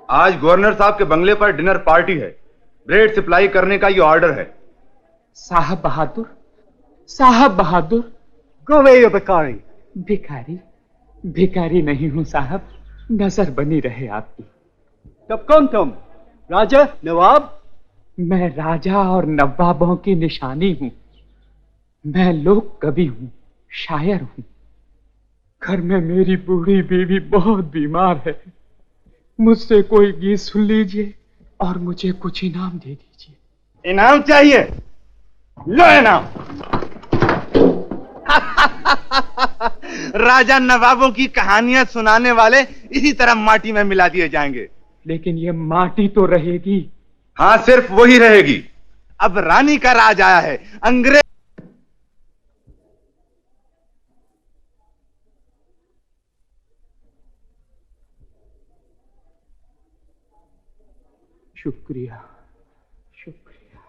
आज गवर्नर साहब के बंगले पर डिनर पार्टी है। ब्रेड सप्लाई करने का ये ऑर्डर है। साहब बहादुर, साहब बहादुर। गो अवे यू भिखारी। भिखारी? भिखारी नहीं हूं साहब, नजर बनी रहे आपकी। तब कौन तुम? राजा, नवाब? मैं राजा और नवाबों की निशानी हूं। मैं लोक कवि हूं, शायर हूं। घर में मेरी बूढ़ी बीवी बहुत बीमार है। मुझसे कोई गीत सुन लीजिए और मुझे कुछ इनाम दे दीजिए। इनाम चाहिए? लो इनाम। राजा नवाबों की कहानियां सुनाने वाले इसी तरह माटी में मिला दिए जाएंगे। लेकिन ये माटी तो रहेगी। हाँ, सिर्फ वही रहेगी। अब रानी का राज आया है। अंग्रेज शुक्रिया, शुक्रिया।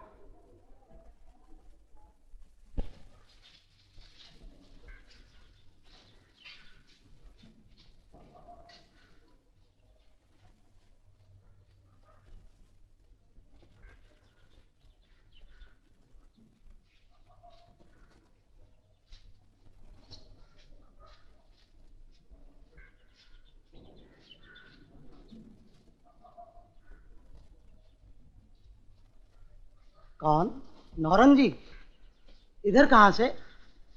कौन? नौरंग जी? इधर कहां से?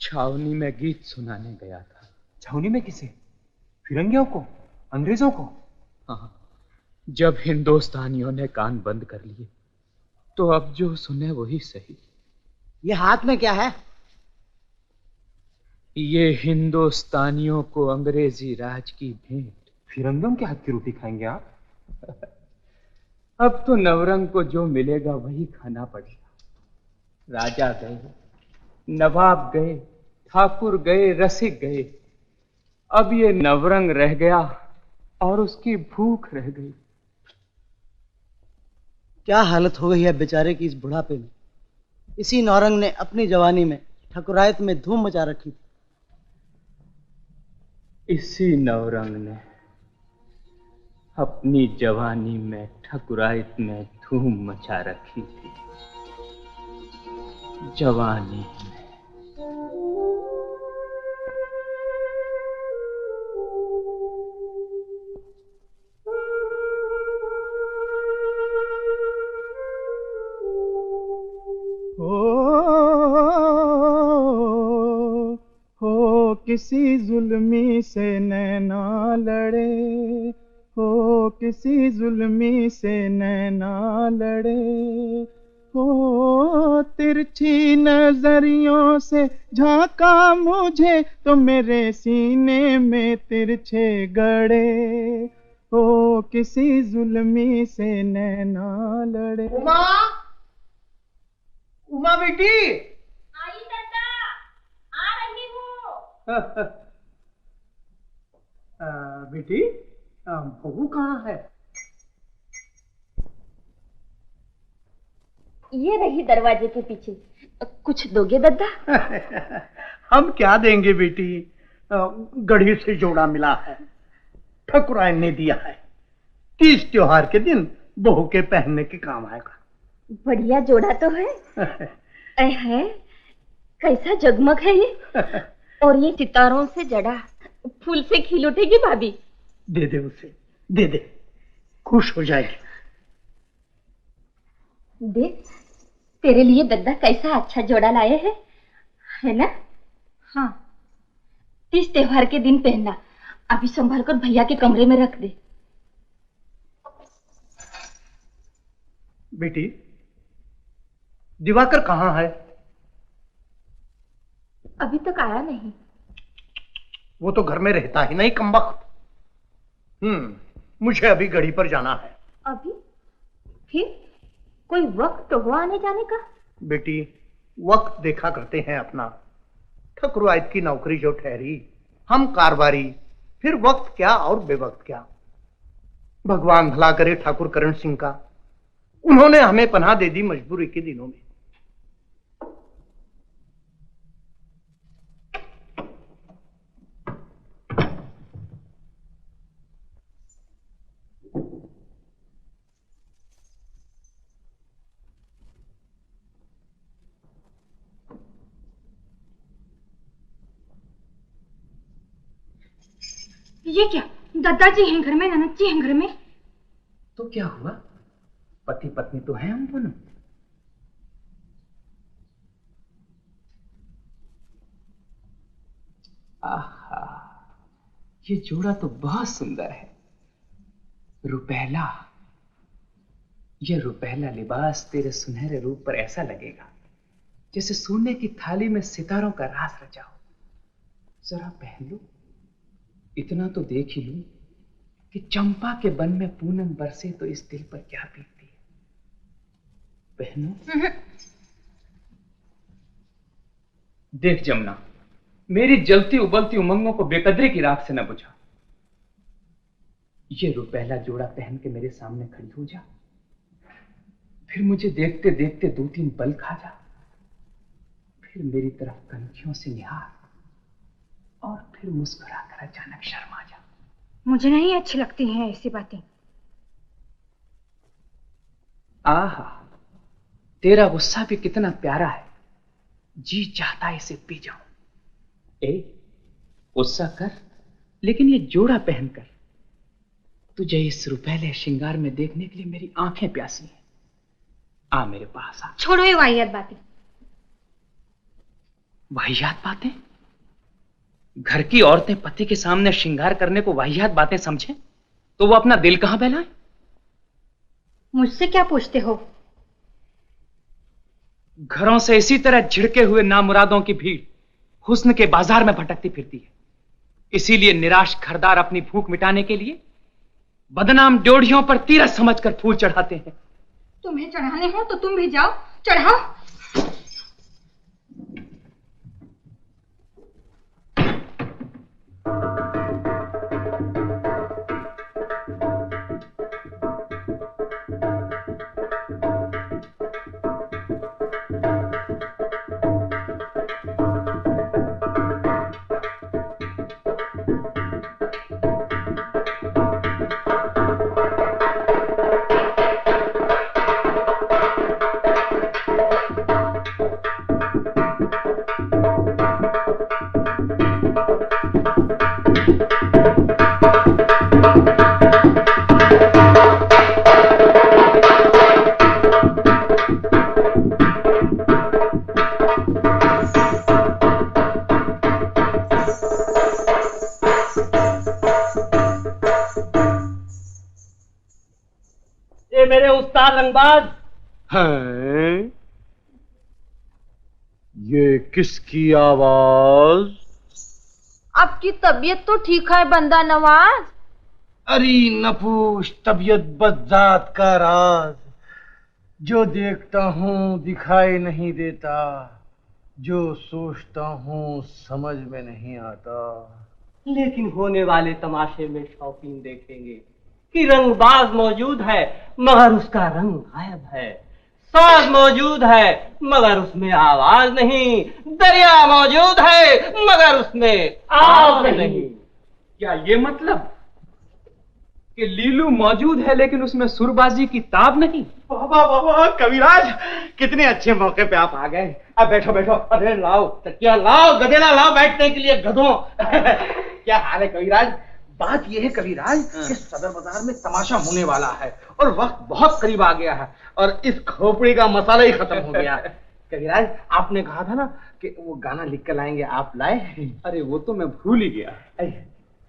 छावनी में गीत सुनाने गया था। छावनी में किसे? फिरंगियों को? अंग्रेजों को? हाँ, जब हिंदुस्तानियों ने कान बंद कर लिए तो अब जो सुने वही सही। ये हाथ में क्या है? ये हिंदुस्तानियों को अंग्रेजी राज की भेंट। फिरंगियों के हाथ की रोटी खाएंगे आप? अब तो नवरंग को जो मिलेगा वही खाना पड़ेगा। राजा गए, नवाब गए, ठाकुर गए, रसिक गए। अब ये नवरंग रह गया और उसकी भूख रह गई। क्या हालत हो गई है बेचारे की इस बुढ़ापे में। इसी नौरंग ने अपनी जवानी में ठकुरायत में धूम मचा रखी थी। इसी नौरंग ने अपनी जवानी में ठकुरायत में धूम मचा रखी थी। जवानी में। हो किसी जुल्मी से नैना लड़े, हो किसी जुल्मी से नैना लड़े, हो तिरछी नजरियों से झांका मुझे तो मेरे सीने में तिरछे गड़े, हो किसी जुल्मी से नैना लड़े। उमा, उमा बेटी। आई दादा, आ रही हूँ। बेटी, बहू कहाँ है? ये रही दरवाजे के पीछे। कुछ दोगे दादा? हम क्या देंगे बेटी, गढ़ी से जोड़ा मिला है, ठकुराइन ने दिया है। 30 त्योहार के दिन बहू के पहनने के काम आएगा। बढ़िया जोड़ा तो है। है कैसा जगमग है ये। और ये सितारों से जड़ा फूल से खिल उठेगी भाभी। दे दे उसे, दे दे, खुश हो जाएगी। देख तेरे लिए दद्दा कैसा अच्छा जोड़ा लाए हैं, है ना? हाँ, 30 त्योहार के दिन पहनना। अभी संभाल कर भैया के कमरे में रख दे। बेटी, दिवाकर कहाँ है? अभी तक आया नहीं। वो तो घर में रहता ही नहीं, कमबख्त। मुझे अभी गढ़ी पर जाना है। अभी? फिर कोई वक्त तो हुआ आने जाने का? बेटी, वक्त देखा करते हैं अपना। ठकुरायत की नौकरी जो ठहरी, हम कारवारी, फिर वक्त क्या और बेवक्त क्या। भगवान भला करे ठाकुर करण सिंह का, उन्होंने हमें पनाह दे दी मजबूरी के दिनों में। ये क्या, दादाजी हैं घर में, ननद जी हैं घर में। तो क्या हुआ, पति पत्नी तो हैं हम दोनों। आहा, ये जोड़ा तो बहुत सुंदर है। रुपैला, ये रुपैला लिबास तेरे सुनहरे रूप पर ऐसा लगेगा जैसे सोने की थाली में सितारों का रास रचा हो। जरा पहन लो, इतना तो देख ही लूं कि चंपा के बन में पूनम बरसे तो इस दिल पर क्या बीतती है। पहनो। देख जमुना, मेरी जलती उबलती उमंगों को बेकदरी की राख से न बुझा। ये रुपैला जोड़ा पहन के मेरे सामने खड़ी हो जा, फिर मुझे देखते देखते 2-3 पल खा जा, फिर मेरी तरफ कनखियों से निहार और फिर मुस्कुरा कर अचानक शर्मा जा। मुझे नहीं अच्छी लगती हैं ऐसी बातें। आहा, तेरा गुस्सा भी कितना प्यारा है, जी चाहता है इसे पी जाऊं। गुस्सा कर, लेकिन ये जोड़ा पहनकर तुझे इस रुपैले श्रृंगार में देखने के लिए मेरी आंखें प्यासी हैं। आ मेरे पास आ। छोड़ो ये वाहियात बातें। वाहियात बातें? घर की औरतें पति के सामने श्रृंगार करने को वाहियात बातें समझें तो वो अपना दिल कहां बहलाएं? मुझसे क्या पूछते हो? घरों से इसी तरह झिड़के हुए नामुरादों की भीड़ हुस्न के बाजार में भटकती फिरती है। इसीलिए निराश घरदार अपनी भूख मिटाने के लिए बदनाम ड्योढ़ियों पर तीरथ समझकर फूल चढ़ाते हैं। तुम्हें चढ़ाने हो तो तुम भी जाओ, चढ़ाओ। मेरे उस्ताद रंगबाज। हैं? ये किसकी आवाज? आपकी तबीयत तो ठीक है बंदा नवाज? अरे नपूश तबीयत बदजात का राज, जो देखता हूँ दिखाई नहीं देता, जो सोचता हूँ समझ में नहीं आता। लेकिन होने वाले तमाशे में शौकीन देखेंगे कि रंगबाज मौजूद है मगर उसका रंग गायब है, साज मौजूद है मगर उसमें आवाज नहीं, दरिया मौजूद है मगर उसमें आवाज नहीं। क्या ये मतलब कि लीलू मौजूद है लेकिन उसमें सुरबाजी की ताब नहीं? वाह वाह वाह कविराज, कितने अच्छे मौके पे आप आ गए। अब बैठो बैठो। अरे लाओ तकिया लाओ, गदेला लाओ बैठने के लिए गधों। क्या हाल है कविराज? बात यह है कविराज कि सदर बाजार में तमाशा होने वाला है और वक्त बहुत करीब आ गया है और इस खोपड़ी का मसाला ही खत्म हो गया। कविराज आपने कहा था ना कि वो गाना लिख कर लाएंगे, आप लाए? अरे वो तो मैं भूल ही गया।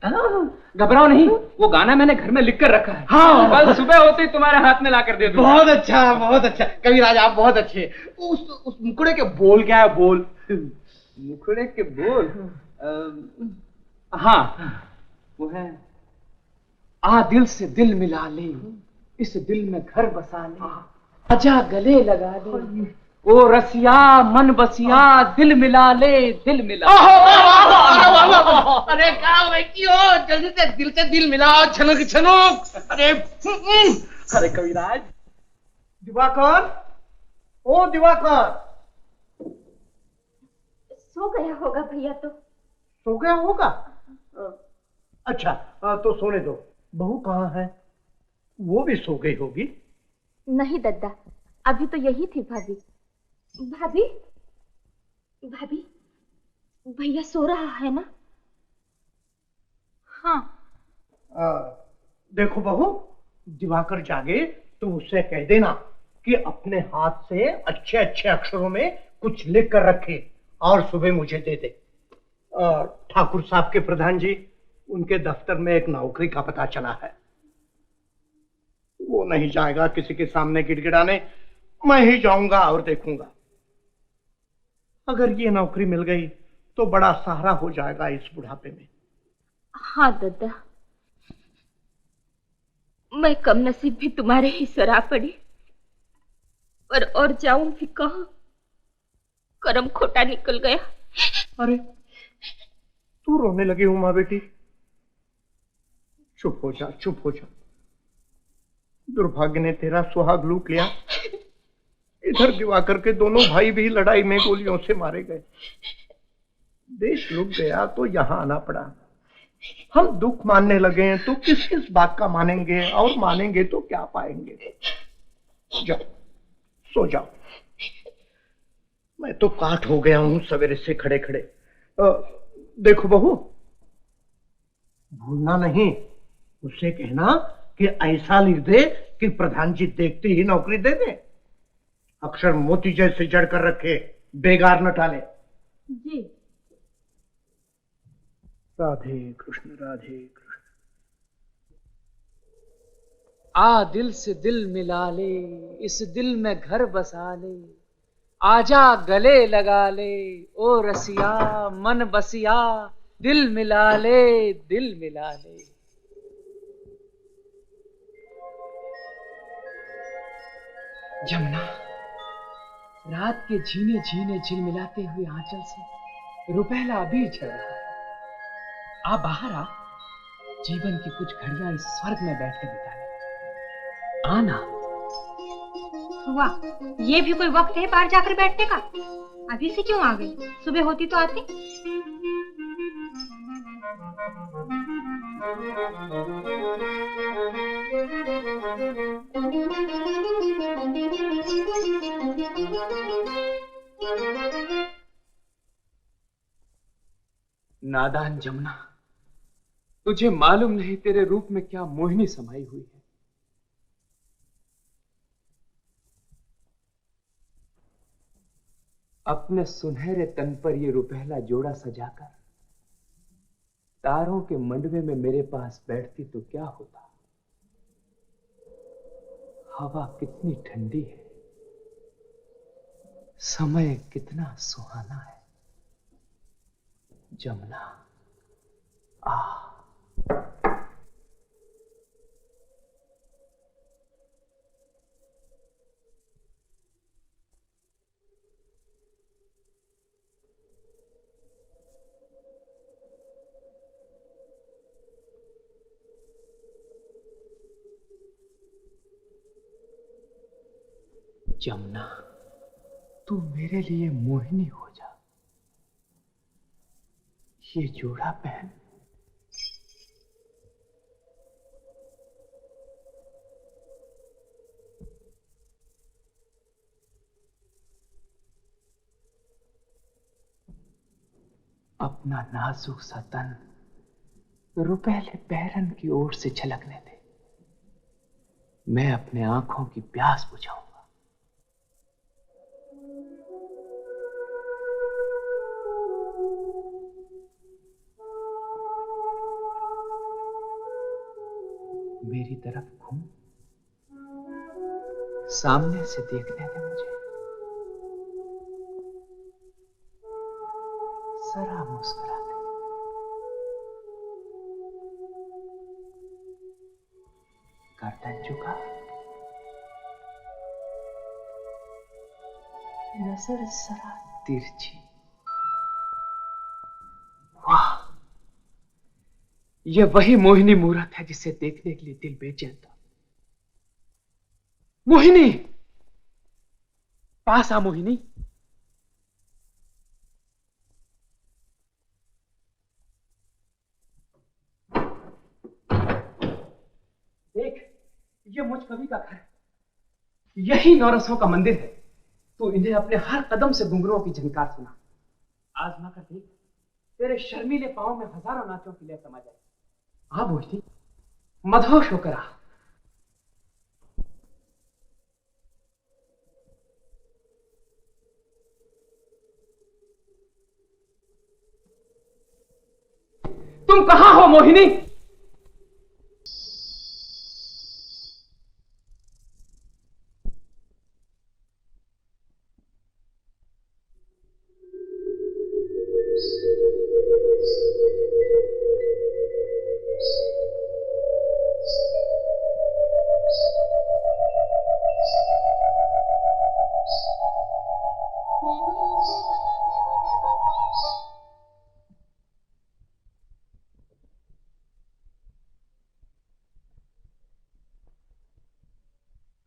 घबराओ नहीं, वो गाना मैंने घर में लिख कर रखा है। हाँ, कल सुबह होते ही तुम्हारे हाथ में लाकर दे दूंगा। बहुत अच्छा बहुत अच्छा कविराज, आप बहुत अच्छे। उस मुखड़े के बोल क्या है? बोल मुखड़े के बोल? हाँ वो है, आ दिल से दिल मिला ले, इस दिल में घर बसा ले, आजा गले लगा ले, ओ रसिया मन बसिया, दिल मिला ले दिल मिला। अरे क्या बेटी हो, जल्दी से दिल मिलाओ, छनक छनक। अरे कविराज। दिवाकर, ओ दिवाकर। सो गया होगा भैया तो। सो गया होगा? अच्छा तो सोने दो। बहू कहाँ है? वो भी सो गई होगी। नहीं दद्दा, अभी तो यही थी भाभी। भाभी भाभी, भैया सो रहा है ना? हाँ। देखो बहू, दिवाकर जागे तो उससे कह देना कि अपने हाथ से अच्छे अच्छे अक्षरों में कुछ लिख कर रखे और सुबह मुझे दे दे। ठाकुर साहब के प्रधान जी, उनके दफ्तर में एक नौकरी का पता चला है। वो नहीं जाएगा किसी के सामने गिड़गिड़ाने, मैं ही जाऊंगा और देखूंगा। अगर ये नौकरी मिल गई तो बड़ा सहारा हो जाएगा इस बुढ़ापे में। हाँ दद्दा, मैं कम नसीब भी तुम्हारे ही शराब पड़ी, पर और जाऊं भी कहां, करम खोटा निकल गया। अरे तू रोने लगी उमा बेटी, चुप हो जा चुप हो जा। दुर्भाग्य ने तेरा सुहाग लूट लिया। इधर दिवाकर के दोनों भाई भी लड़ाई में गोलियों से मारे गए। देश लुट गया तो यहां आना पड़ा। हम दुख मानने लगे हैं तो किस किस बात का मानेंगे, और मानेंगे तो क्या पाएंगे। जाओ सो जाओ। मैं तो काट हो गया हूं सवेरे से खड़े खड़े। देखो बहू, भूलना नहीं, उससे कहना कि ऐसा लिख दे कि प्रधान जी देखते ही नौकरी दे दे। अक्षर मोती जैसे जड़ कर रखे, बेगार न टाले। जी। राधे कृष्ण राधे कृष्ण। आ दिल से दिल मिला ले, इस दिल में घर बसा ले, आजा गले लगा ले, ओ रसिया मन बसिया, दिल मिला ले दिल मिला ले। जमुना रात के झीने झीने झिलमिलाते हुए आंचल से रुपहला अबीर झड़ रहा है। आ बाहर आ, जीवन की कुछ घड़ियां इस स्वर्ग में बैठकर बिता ले। आना। वाह, ये भी कोई वक्त है बाहर जाकर बैठने का? अभी से क्यों आ गई? सुबह होती तो आती। नादान जमुना, तुझे मालूम नहीं तेरे रूप में क्या मोहिनी समाई हुई है। अपने सुनहरे तन पर ये रुपहला जोड़ा सजाकर तारों के मंडवे में मेरे पास बैठती तो क्या होता। हवा कितनी ठंडी है, समय कितना सुहाना है। जमुना आ जमुना, तू मेरे लिए मोहिनी हो जा। ये जोड़ा पहन। अपना नाजुक सा तन रुपहले पैरन की ओर से झलकने दे। मैं अपने आंखों की प्यास बुझाऊंगा। मेरी तरफ घूम, सामने से देखने दे मुझे। जरा मुस्कुरा दे। गर्दन झुका, नजर जरा तिरछी। वाह, यह वही मोहिनी मूरत है जिसे देखने के लिए दिल बेचैन था। मोहिनी, पास आ मोहिनी। देख, यह मुझ कवि का घर है। यही नौरसों का मंदिर है। तू इन्हें अपने हर कदम से घुंघरुओं की झनकार सुना। आजमा कर देख, तेरे शर्मीले पांव में हजारों नाचों की लय समा जाए। आ मोहिनी, मदहोश होकर आ। तुम कहां हो मोहिनी?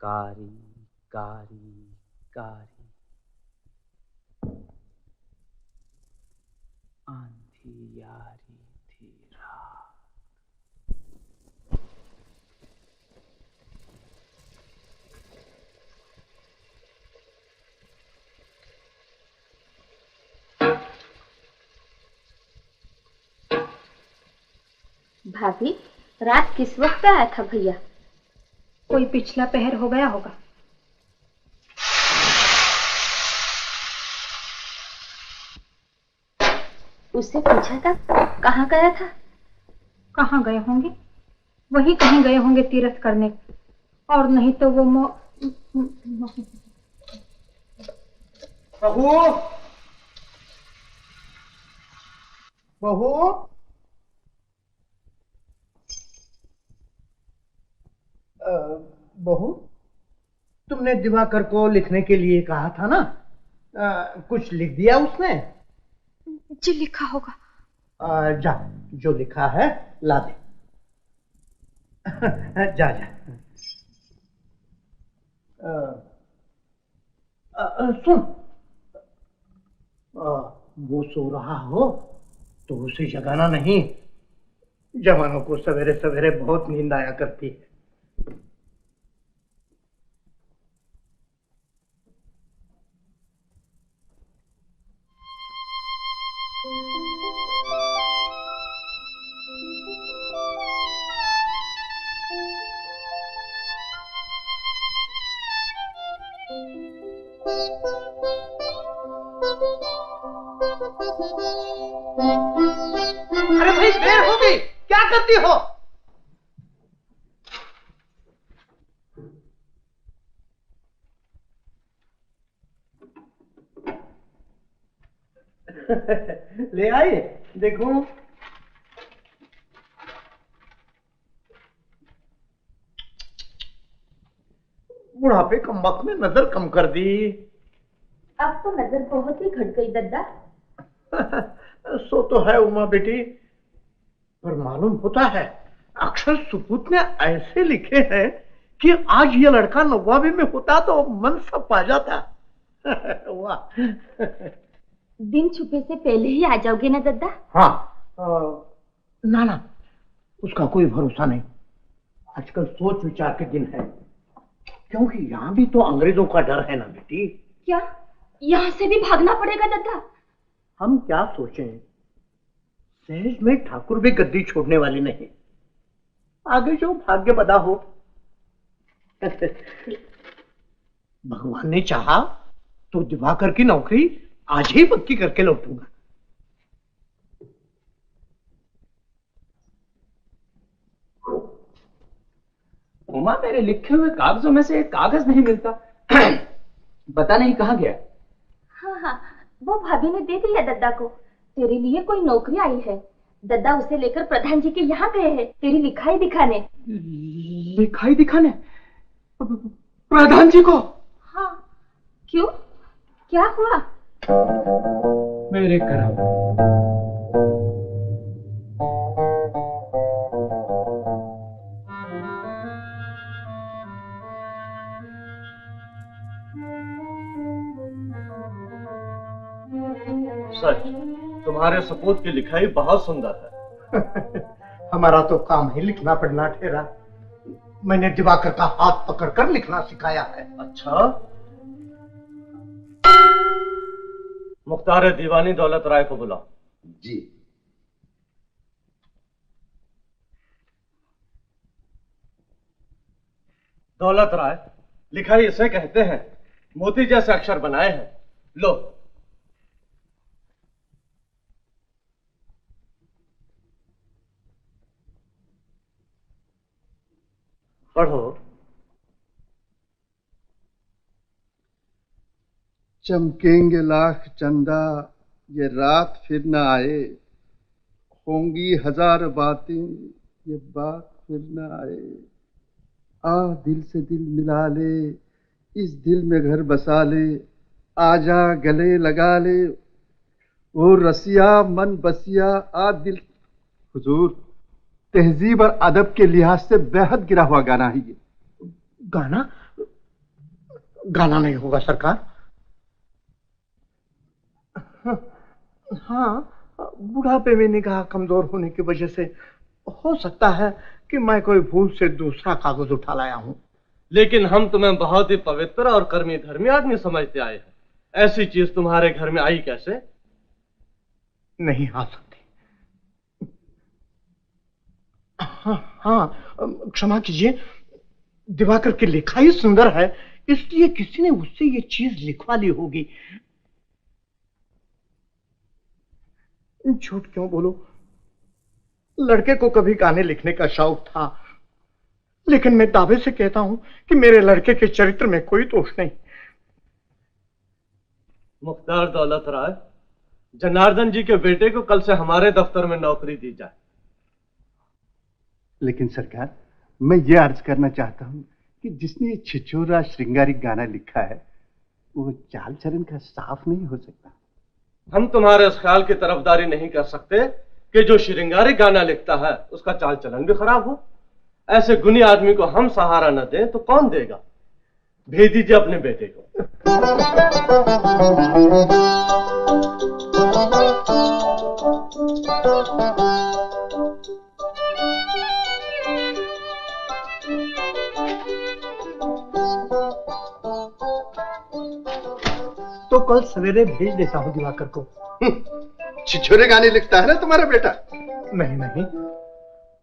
कारी कारी कारी आंधी यारी थी रात। भाभी, रात किस वक्त आया था भैया? कोई पिछला पहर हो गया होगा। उससे पूछा था कहाँ गया था? कहाँ गए होंगे? वही कहीं गए होंगे तीर्थ करने, और नहीं तो वो बहू, बहू, बहू, तुमने दिवाकर को लिखने के लिए कहा था ना? कुछ लिख दिया उसने? जी लिखा होगा। जा, जो लिखा है ला दे। जा जा। सुन, वो सो रहा हो तो उसे जगाना नहीं। जवानों को सवेरे सवेरे बहुत नींद आया करती है। अरे भाई, देर हो गई, क्या करती हो? ले आए, देखो। बुढ़ापे कम वक्त में नजर कम कर दी। अब तो नजर बहुत ही घट गई दद्दा। सो तो है उमा बेटी, पर मालूम होता है अक्षर सुपूत ने ऐसे लिखे हैं कि आज ये लड़का नवाबी में होता तो मन सब पा जाता। वाह। दिन छुपे से पहले ही आ जाओगे ना दद्दा? हाँ, ना ना, उसका कोई भरोसा नहीं। आजकल सोच विचार के दिन है, क्योंकि यहाँ भी तो अंग्रेजों का डर है ना बेटी। क्या यहाँ से भी भागना पड़ेगा दद्दा? हम क्या सोचें, सहज में ठाकुर भी गद्दी छोड़ने वाली नहीं। आगे जो भाग्य बदा हो। भगवान ने चाहा तो दिवाकर की नौकरी आज ही पक्की करके लौटूंगा। उमा, मेरे लिखे हुए कागजों में से एक कागज नहीं मिलता। पता नहीं कहाँ गया। हाँ हाँ, वो भाभी ने दे दिया दद्दा को। तेरे लिए कोई नौकरी आई है। दद्दा उसे लेकर प्रधान जी के यहाँ गए हैं तेरी लिखाई दिखाने। लिखाई दिखाने? प्रधान जी को? हाँ। क्यों, क्या हुआ? मेरे करम। सच, तुम्हारे सपूत की लिखाई बहुत सुंदर है। हमारा तो काम ही लिखना पढ़ना ठहरा। मैंने दिवाकर का हाथ पकड़कर लिखना सिखाया है। अच्छा, मुख्तार दीवानी दौलत राय को बुलाओ। जी। दौलत राय, लिखाई इसे कहते हैं। मोती जैसे अक्षर बनाए हैं, लो। पढ़ो। चमकेंगे लाख चंदा ये रात फिर न आए, होंगी हजार बातें ये बात फिर न आए। आ दिल से दिल मिला ले, इस दिल में घर बसा ले, आजा गले लगा ले, वो रसिया मन बसिया आ दिल। हुजूर, तहजीब और अदब के लिहाज से बेहद गिरा हुआ गाना है ये। गाना? गाना नहीं होगा सरकार। हाँ, बुढ़ापे में निगाह कमजोर होने की वजह से हो सकता है कि मैं कोई भूल से दूसरा कागज उठा लाया हूं। लेकिन हम तुम्हें बहुत ही पवित्र और कर्मी धर्मी आदमी समझते आए हैं। ऐसी चीज तुम्हारे घर में आई कैसे? नहीं आ सकती। हाँ, क्षमा कीजिए, दिवाकर की लिखाई सुंदर है, इसलिए किसी ने उससे ये चीज लिखवा ली होगी। झूठ क्यों बोलो, लड़के को कभी गाने लिखने का शौक था, लेकिन मैं दावे से कहता हूं कि मेरे लड़के के चरित्र में कोई दोष नहीं। मुख्तार दौलत राय, जनार्दन जी के बेटे को कल से हमारे दफ्तर में नौकरी दी जाए। लेकिन सरकार, मैं ये अर्ज करना चाहता हूं कि जिसने ये छिछोरा श्रृंगारिक गाना लिखा है वो चाल चलन का साफ नहीं हो सकता। हम तुम्हारे इस ख्याल की तरफदारी नहीं कर सकते कि जो श्रृंगारिक गाना लिखता है उसका चाल चलन भी खराब हो। ऐसे गुनी आदमी को हम सहारा न दें तो कौन देगा? भेज दीजिए अपने बेटे को। तो कल सवेरे भेज देता हूं दिवाकर को। छिछोरे गाने लिखता है ना तुम्हारा बेटा? नहीं नहीं,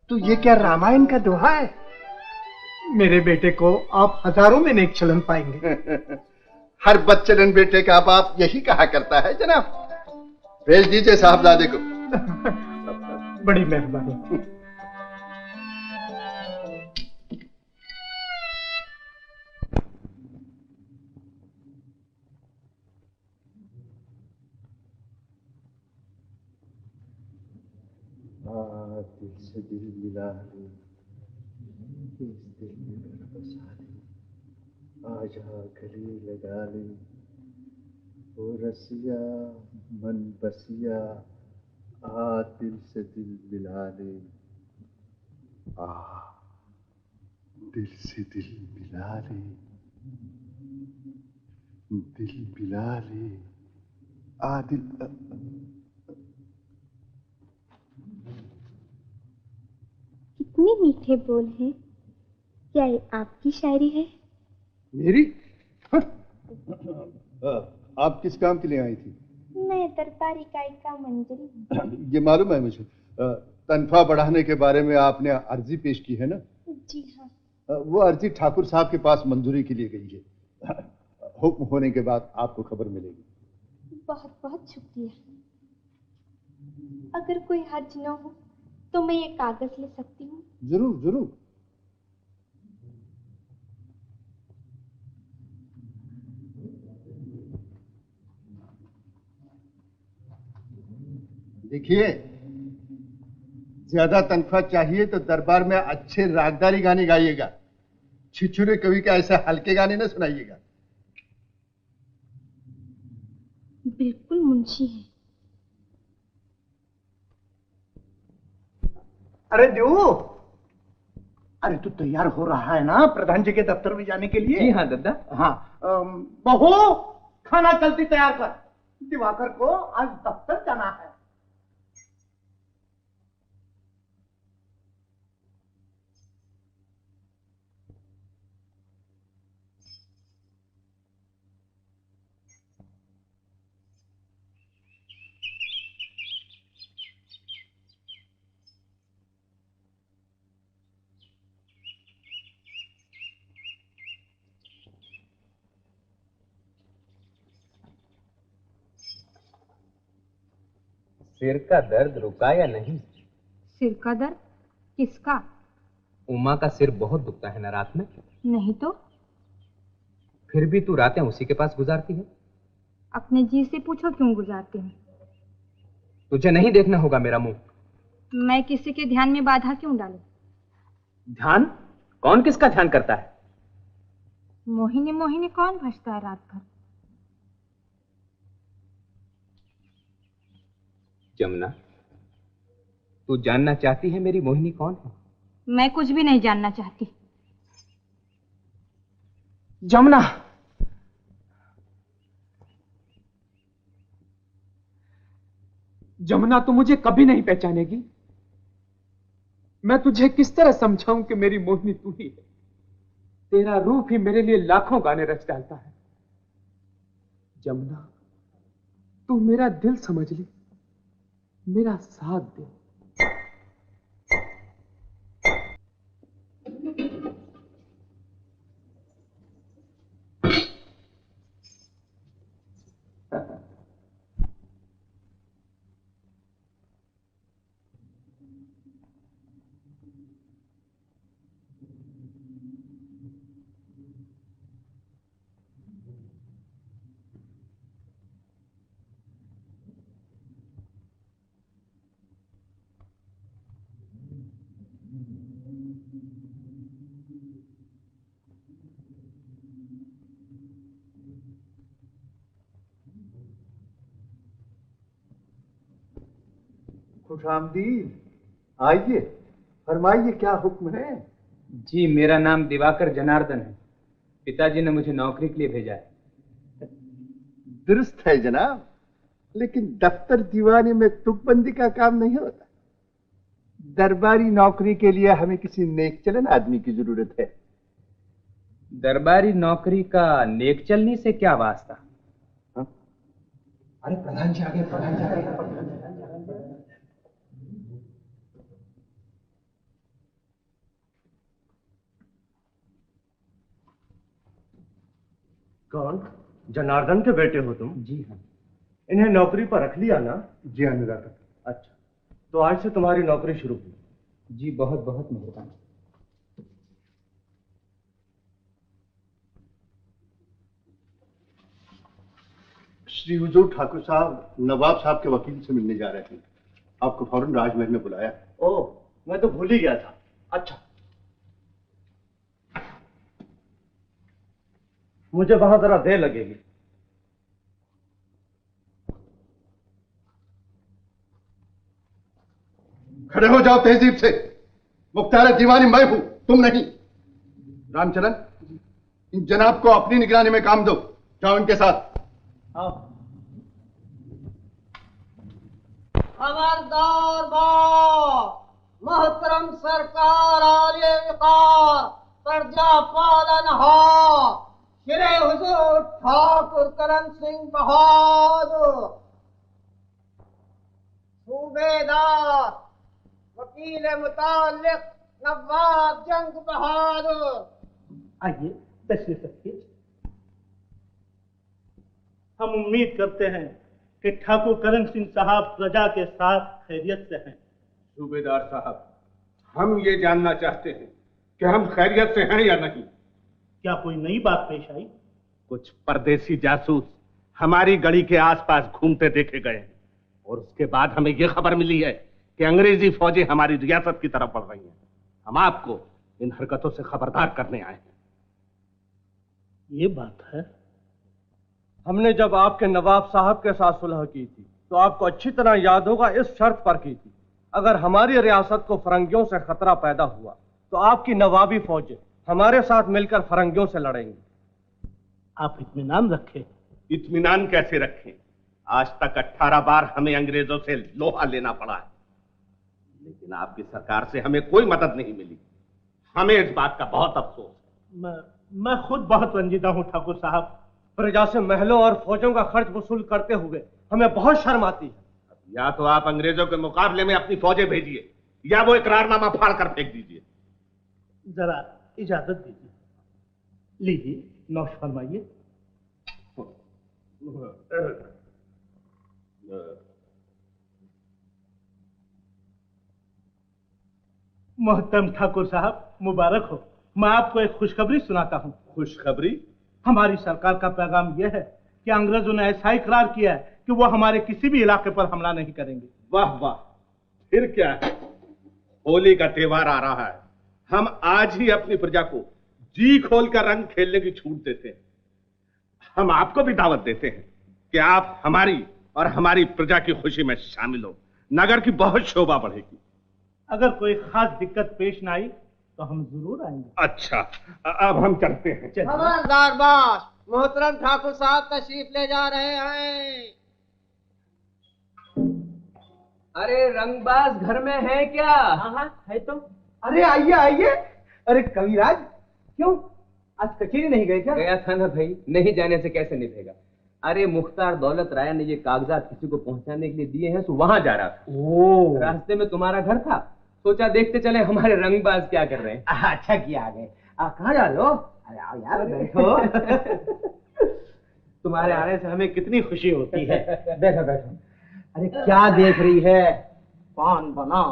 तो ये क्या रामायण का दोहा है? मेरे बेटे को आप हजारों में नेक चलन पाएंगे। हर बदचलन बेटे का बाप यही कहा करता है जनाब। भेज दीजिए साहबजादे को। बड़ी मेहरबानी। से दिल मिला ले, इस दिल में घर बसा ले, आजा गले लगा ले, ओ रसिया मन बसिया, आ दिल से दिल मिला ले, आ दिल से दिल मिला ले, दिल मिला ले, आ दिल। कितने मीठे बोल हैं। क्या ये आपकी शायरी है? मेरी? आप किस काम के लिए आई थी? मैं दरबारी इकाई का मंजरी हूँ। ये मालूम है मुझे। तनख्वाह बढ़ाने के बारे में आपने अर्जी पेश की है ना? जी हाँ। वो अर्जी ठाकुर साहब के पास मंजूरी के लिए गई है। हुक्म होने के बाद आपको खबर मिलेगी। बहुत बहुत शुक्रिया। अगर कोई हर्ज न हो तो मैं ये कागज ले सकती हूँ? जरूर जरूर। देखिए, ज्यादा तनख्वाह चाहिए तो दरबार में अच्छे रागदारी गाने गाइएगा। छिछुरे कवि का ऐसे हल्के गाने न सुनाइएगा। बिल्कुल मुंशी है। अरे देव, अरे तू तैयार हो रहा है ना प्रधान जी के दफ्तर में जाने के लिए? जी हाँ दद्दा। हाँ, बहू खाना जल्दी तैयार कर, दिवाकर को आज दफ्तर जाना है। सिर का दर्द रुका या नहीं? सिर का दर्द? किसका? उमा का सिर बहुत दुखता है ना रात में? नहीं तो। फिर भी तू रातें उसी के पास गुजारती है? अपने जी से पूछो क्यों गुजारती हूँ। तुझे नहीं देखना होगा मेरा मुंह। मैं किसी के ध्यान में बाधा क्यों डालूं? ध्यान? कौन किसका ध्यान करता है? मोहिनी मोहिनी कौन भजता है रात भर? जमुना, तू जानना चाहती है मेरी मोहिनी कौन है? मैं कुछ भी नहीं जानना चाहती। जमुना, जमुना तू मुझे कभी नहीं पहचानेगी। मैं तुझे किस तरह समझाऊं कि मेरी मोहिनी तू ही है। तेरा रूप ही मेरे लिए लाखों गाने रच डालता है। जमुना, तू मेरा दिल समझ ले, मेरा साथ दे। खुशामदीद, आइए, फरमाइए क्या हुक्म है? जी, मेरा नाम दिवाकर जनार्दन है। पिताजी ने मुझे नौकरी के लिए भेजा है। दुरुस्त है जनाब, लेकिन दफ्तर दीवानी में तुकबंदी का काम नहीं होता। दरबारी नौकरी के लिए हमें किसी नेक चलन आदमी की जरूरत है। दरबारी नौकरी का नेक चलनी से क्या वास्ता? अरे प्रधान जी आ गए, प्रधान जी आ गए। कौन? जनार्दन के बेटे हो तुम? जी हाँ। इन्हें नौकरी पर रख लिया ना? जी हाँ निराकर। अच्छा, तो आज से तुम्हारी नौकरी शुरू हुई। जी, बहुत बहुत मेहरबानी। श्री हुजूर ठाकुर साहब नवाब साहब के वकील से मिलने जा रहे हैं। आपको फौरन राजमहल में बुलाया। ओह, मैं तो भूल ही गया था। अच्छा, मुझे वहां जरा देर लगेगी। खड़े हो जाओ तहजीब से। मुख्तार दीवानी मैं हूं, तुम नहीं। रामचरण, इन जनाब को अपनी निगरानी में काम दो। जाओ इनके साथ। खबरदार बाप, मोहतरम सरकार आलिए विकार, प्रजा पालन हार, श्री हुजूर ठाकुर करण सिंह बहादुर, सूबेदार वकील मुताल्लिक नवाब जंग बहादुर। आइए तशरीफ रखिए। हम उम्मीद करते हैं कि ठाकुर करण सिंह साहब प्रजा के साथ खैरियत से हैं। सूबेदार साहब, हम ये जानना चाहते हैं कि हम खैरियत से हैं या नहीं। क्या कोई नई बात पेश आई? कुछ परदेसी जासूस हमारी गली के आसपास घूमते देखे गए हैं और उसके बाद हमें यह खबर मिली है कि अंग्रेजी फौजें हमारी रियासत की तरफ बढ़ रही हैं। हम आपको इन हरकतों से खबरदार करने आए हैं। ये बात है। हमने जब आपके नवाब साहब के साथ सुलह की थी तो आपको अच्छी तरह याद होगा इस शर्त पर की थी, अगर हमारी रियासत को फरंगियों से खतरा पैदा हुआ तो आपकी नवाबी फौजें हमारे साथ मिलकर फरंगियों से लड़ेंगी। आप इत्मीनान रखें। इत्मीनान कैसे रखें? आज तक 18 बार हमें अंग्रेजों से लोहा लेना पड़ा है, लेकिन आपकी सरकार से हमें कोई मदद नहीं मिली। हमें इस बात का बहुत अफसोस है। मैं खुद बहुत रंजीदा हूं ठाकुर साहब। प्रजा से महलों और फौजों का खर्च वसूल करते हुए हमें बहुत शर्म आती है। या तो आप अंग्रेजों के मुकाबले में अपनी फौजें भेजिए या वो इकरारनामा फाड़ कर फेंक दीजिए। जरा इजाजत दीजिए। लीजिए, नौश फरमाइए। मोहतरम ठाकुर साहब, मुबारक हो। मैं आपको एक खुशखबरी सुनाता हूँ। खुशखबरी? हमारी सरकार का पैगाम यह है कि अंग्रेजों ने ऐसा इकरार किया है कि वो हमारे किसी भी इलाके पर हमला नहीं करेंगे। वाह वाह, फिर क्या है? होली का त्योहार आ रहा है, हम आज ही अपनी प्रजा को जी खोल कर रंग खेलने की छूट देते हैं। हम आपको भी दावत देते हैं कि आप हमारी और हमारी प्रजा की खुशी में शामिल हो। नगर की बहुत शोभा बढ़ेगी। अगर कोई खास दिक्कत पेश न आई तो हम जरूर आएंगे। अच्छा, अब हम चलते हैं। खबरदार बाप, मोहतरम ठाकुर साहब तशरीफ ले जा रहे हैं। अरे रंगबाज घर में है क्या? हाँ है तो। अरे आइए आइए। अरे कविराज, क्यों आज कचेरी नहीं गए क्या? गया था ना भाई, नहीं जाने से कैसे निभेगा। अरे मुख्तार दौलत राय ने ये कागजात किसी को पहुंचाने के लिए दिए हैं, तो वहां जा रहा था। ओ, रास्ते में तुम्हारा घर था, सोचा देखते चले हमारे रंगबाज क्या कर रहे हैं। अच्छा किया आ गए। कहाँ जा रहे हो? अरे आओ यार, बैठो। तुम्हारे आने से हमें कितनी खुशी होती है। बैठो बैठो। अरे क्या देख रही है? पान बना।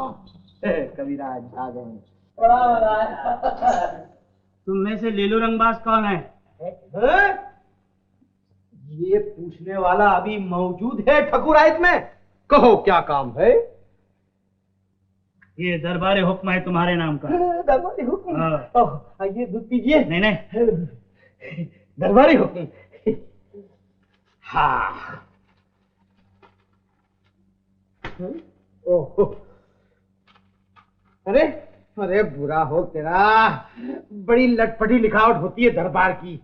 कविराज आ गए। तुम में से लीलू रंगबाज कौन है? ये पूछने वाला अभी मौजूद है ठकुराइत में। कहो क्या काम है? ये दरबार हुक्म है तुम्हारे नाम का। दरबारी हुक्म? आइए दूध पीजिए। नहीं नहीं, दरबारी हुक्म। हाँ। ओह, अरे अरे बुरा हो तेरा, बड़ी लटपटी लिखावट होती है दरबार की,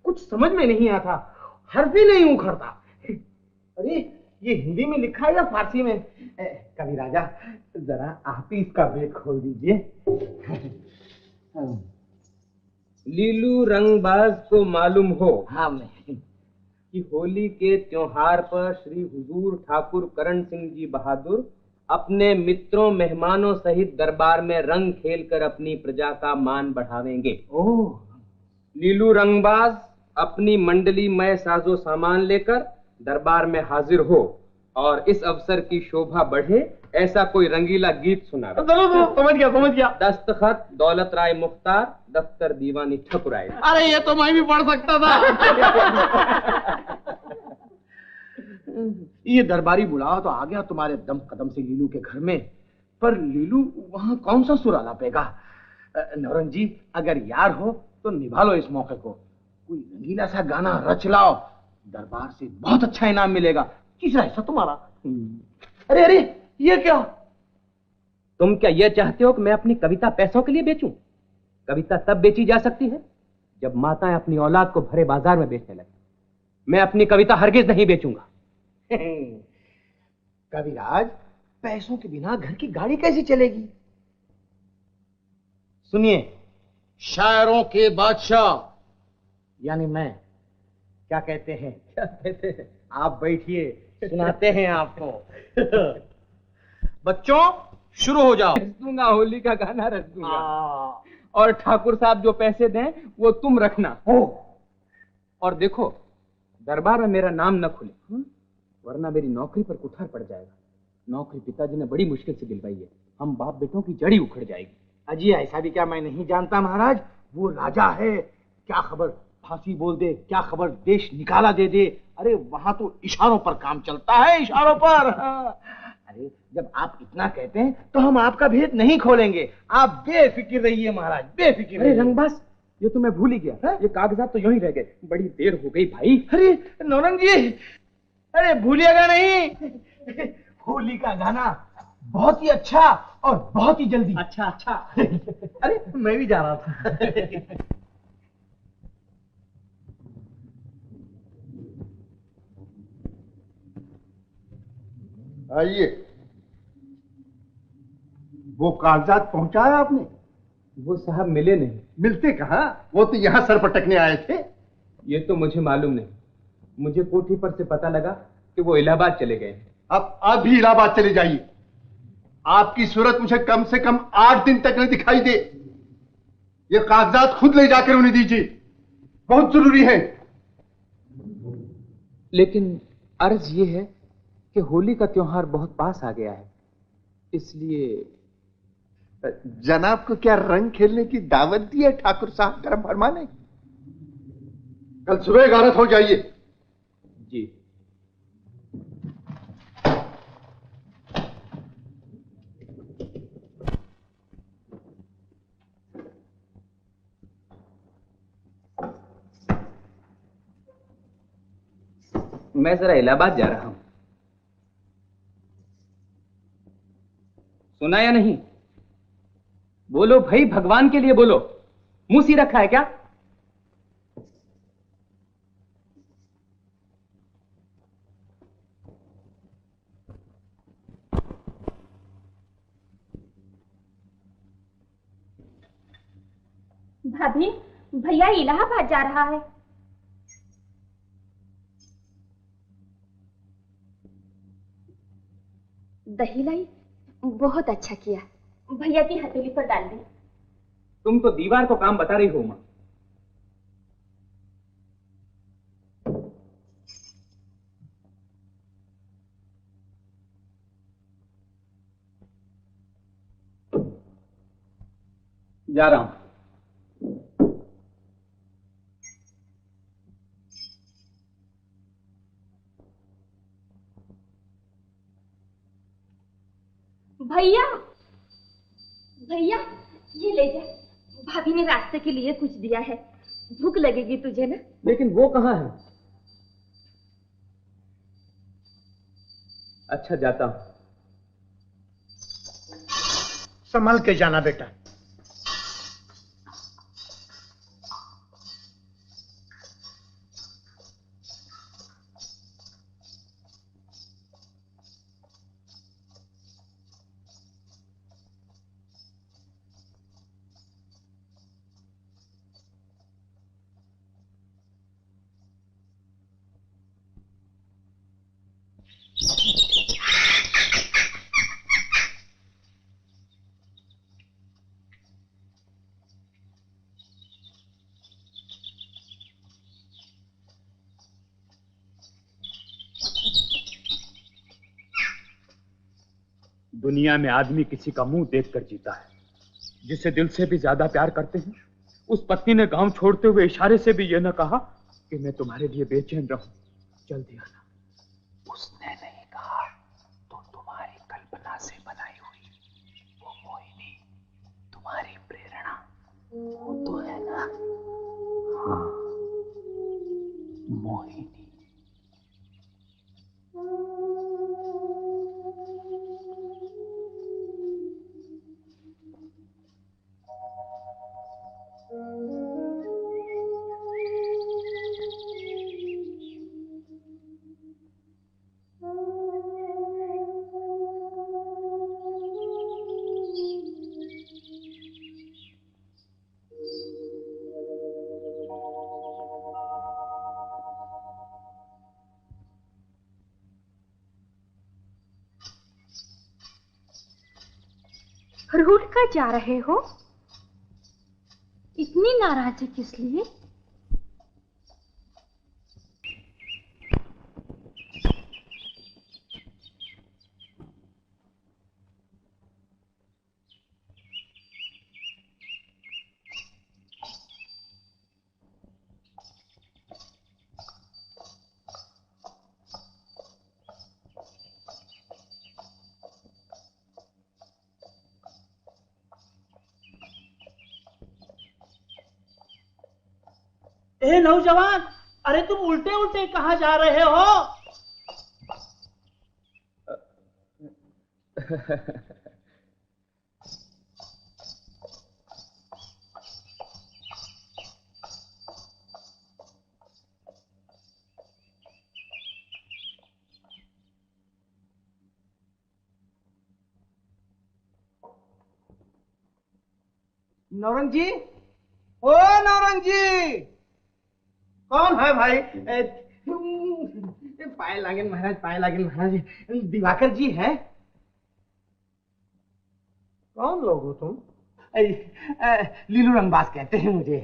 कुछ समझ में नहीं आता, हर्फ ही नहीं उखड़ता। अरे ये हिंदी में लिखा है या फारसी में? कवि राजा, जरा आप ही इसका वेद खोल दीजिए। लीलू रंगबाज को मालूम हो हाँ कि होली के त्योहार पर श्री हुजूर ठाकुर करण सिंह जी बहादुर अपने मित्रों मेहमानों सहित दरबार में रंग खेलकर अपनी प्रजा का मान बढ़ावेंगे। ओह, लीलू रंगबाज अपनी मंडली में साजो सामान लेकर दरबार में हाजिर हो और इस अवसर की शोभा बढ़े ऐसा कोई रंगीला गीत सुना। समझ गया। दस्तखत दौलत राय मुख्तार, दफ्तर दीवानी ठकुराई। अरे ये तो मैं भी पढ़ सकता था। ये दरबारी बुलाओ तो आ गया तुम्हारे दम कदम से लीलू के घर में, पर लीलू वहां कौन सा सुर आलापेगा? नौरंग जी, अगर यार हो तो निभा लो इस मौके को, कोई रंगीला सा गाना रच लाओ, दरबार से बहुत अच्छा इनाम मिलेगा। तीसरा हिस्सा तुम्हारा। अरे अरे, ये क्या? तुम क्या ये चाहते हो कि मैं अपनी कविता पैसों के लिए बेचूं? कविता तब बेची जा सकती है जब माताएं अपनी औलाद को भरे बाजार में बेचने लगे। मैं अपनी कविता हरगिज नहीं बेचूंगा। कविराज, पैसों के बिना घर की गाड़ी कैसे चलेगी? सुनिए, शायरों के बादशाह यानी मैं, क्या कहते हैं? क्या कहते हैं? आप बैठिए, सुनाते हैं आपको। बच्चों, शुरू हो जाओ। रच दूंगा, होली का गाना रच दूंगा। और ठाकुर साहब जो पैसे दें वो तुम रखना। और देखो, दरबार में मेरा नाम न खुले, वरना मेरी नौकरी पर कुठार पड़ जाएगा। नौकरी पिताजी ने बड़ी मुश्किल से दिलवाई है, हम बाप बेटों की जड़ी उखड़ जाएगी। अजी, ऐसा भी क्या मैं नहीं जानता महाराज? वो राजा है, क्या खबर फांसी बोल दे, क्या खबर देश निकाला दे दे। अरे वहां तो इशारों पर काम चलता है, इशारों पर। अरे जब आप इतना कहते हैं तो हम आपका भेद नहीं खोलेंगे, आप बेफिक्र रहिए महाराज, बेफिक्र अरे रहिए। रंगबाज, ये तो मैं भूल ही गया, ये कागजात तो यूं ही रह गए, बड़ी देर हो गई भाई। अरे नौरंग जी, अरे भूलिएगा नहीं, होली का गाना बहुत ही अच्छा और बहुत ही जल्दी। अच्छा अच्छा। अरे मैं भी जा रहा था। आइए, वो कागजात पहुंचाया आपने? वो साहब मिले नहीं। मिलते कहाँ, वो तो यहाँ सर पटकने आए थे। ये तो मुझे मालूम नहीं, मुझे कोठी पर से पता लगा कि वो इलाहाबाद चले गए हैं। अब अभी इलाहाबाद चले जाइए। आपकी सूरत मुझे कम से कम 8 दिन तक न दिखाई दे। ये कागजात खुद ले जाकर उन्हें दीजिए, बहुत जरूरी है। लेकिन अर्ज ये है कि होली का त्योहार बहुत पास आ गया है, इसलिए। जनाब को क्या रंग खेलने की दावत दी है ठाकुर साहब धर्म फरमा ने? कल सुबह 11 हो जाइए। जी। मैं जरा इलाहाबाद जा रहा हूं। सुना या नहीं? बोलो भाई, भगवान के लिए बोलो, मुंह सी रखा है क्या? भाभी, भैया इलाहाबाद जा रहा है। दही लाई, बहुत अच्छा किया। भैया की हथेली पर डाल दी। तुम तो दीवार को काम बता रही हो मां। जा रहा हूं। भैया, भैया ये ले जा, भाभी ने रास्ते के लिए कुछ दिया है, भूख लगेगी तुझे ना। लेकिन वो कहाँ है? अच्छा, जाता हूं। संभल के जाना बेटा। दुनिया में आदमी किसी का मुंह देखकर जीता है, जिसे दिल से भी ज्यादा प्यार करते हैं। उस पत्नी ने गांव छोड़ते हुए इशारे से भी यह न कहा कि मैं तुम्हारे लिए बेचैन रहूं, जल्दी आना। उसने नहीं कहा तो तुम्हारी कल्पना से बनाई हुई वो तो है ना? हाँ, मोहिनी। रूठ कर जा रहे हो? इतनी नाराज किस लिए? ए नौजवान, अरे तुम उल्टे उल्टे कहाँ जा रहे हो? नौरंग जी, ओ नौरंग जी, कौन है भाई? पाए लागेन महाराज, पाए लागेन महाराज। दिवाकर जी हैं? कौन लोग हो तुम? लीलू रंगबाज कहते हैं मुझे।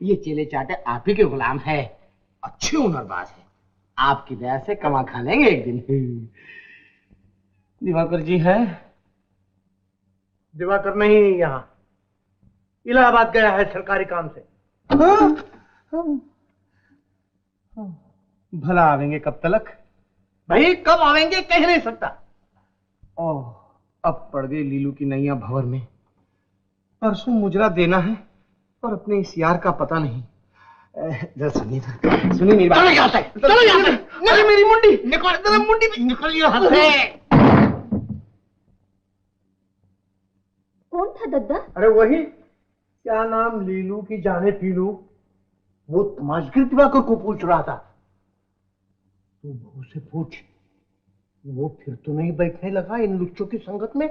ये चेले चाटे आप ही के गुलाम है। अच्छे हुनरबाज है, आपकी दया से कमा खा लेंगे एक दिन। दिवाकर जी है? दिवाकर नहीं, यहाँ इलाहाबाद गया है सरकारी काम से। भला आवेंगे कब तलक? भाई कब आवेंगे कह नहीं सकता। ओह, अब पड़ गई लीलू की नैया भंवर में। परसों मुजरा देना है और अपने इस यार का पता नहीं। जरा सुनिए मेरी बात। चलो यहाँ से। नहीं, मेरी मुंडी निकल, मुंडी निकल यहाँ से। कौन था दद्दा? अरे वही, क्या नाम, लीलू की जाने पीलू। वो तमाशगिर दिवाकर को पूछ रहा था। तू बहू से पूछ, वो फिर तो नहीं बैठने लगा इन लुच्चों की संगत में।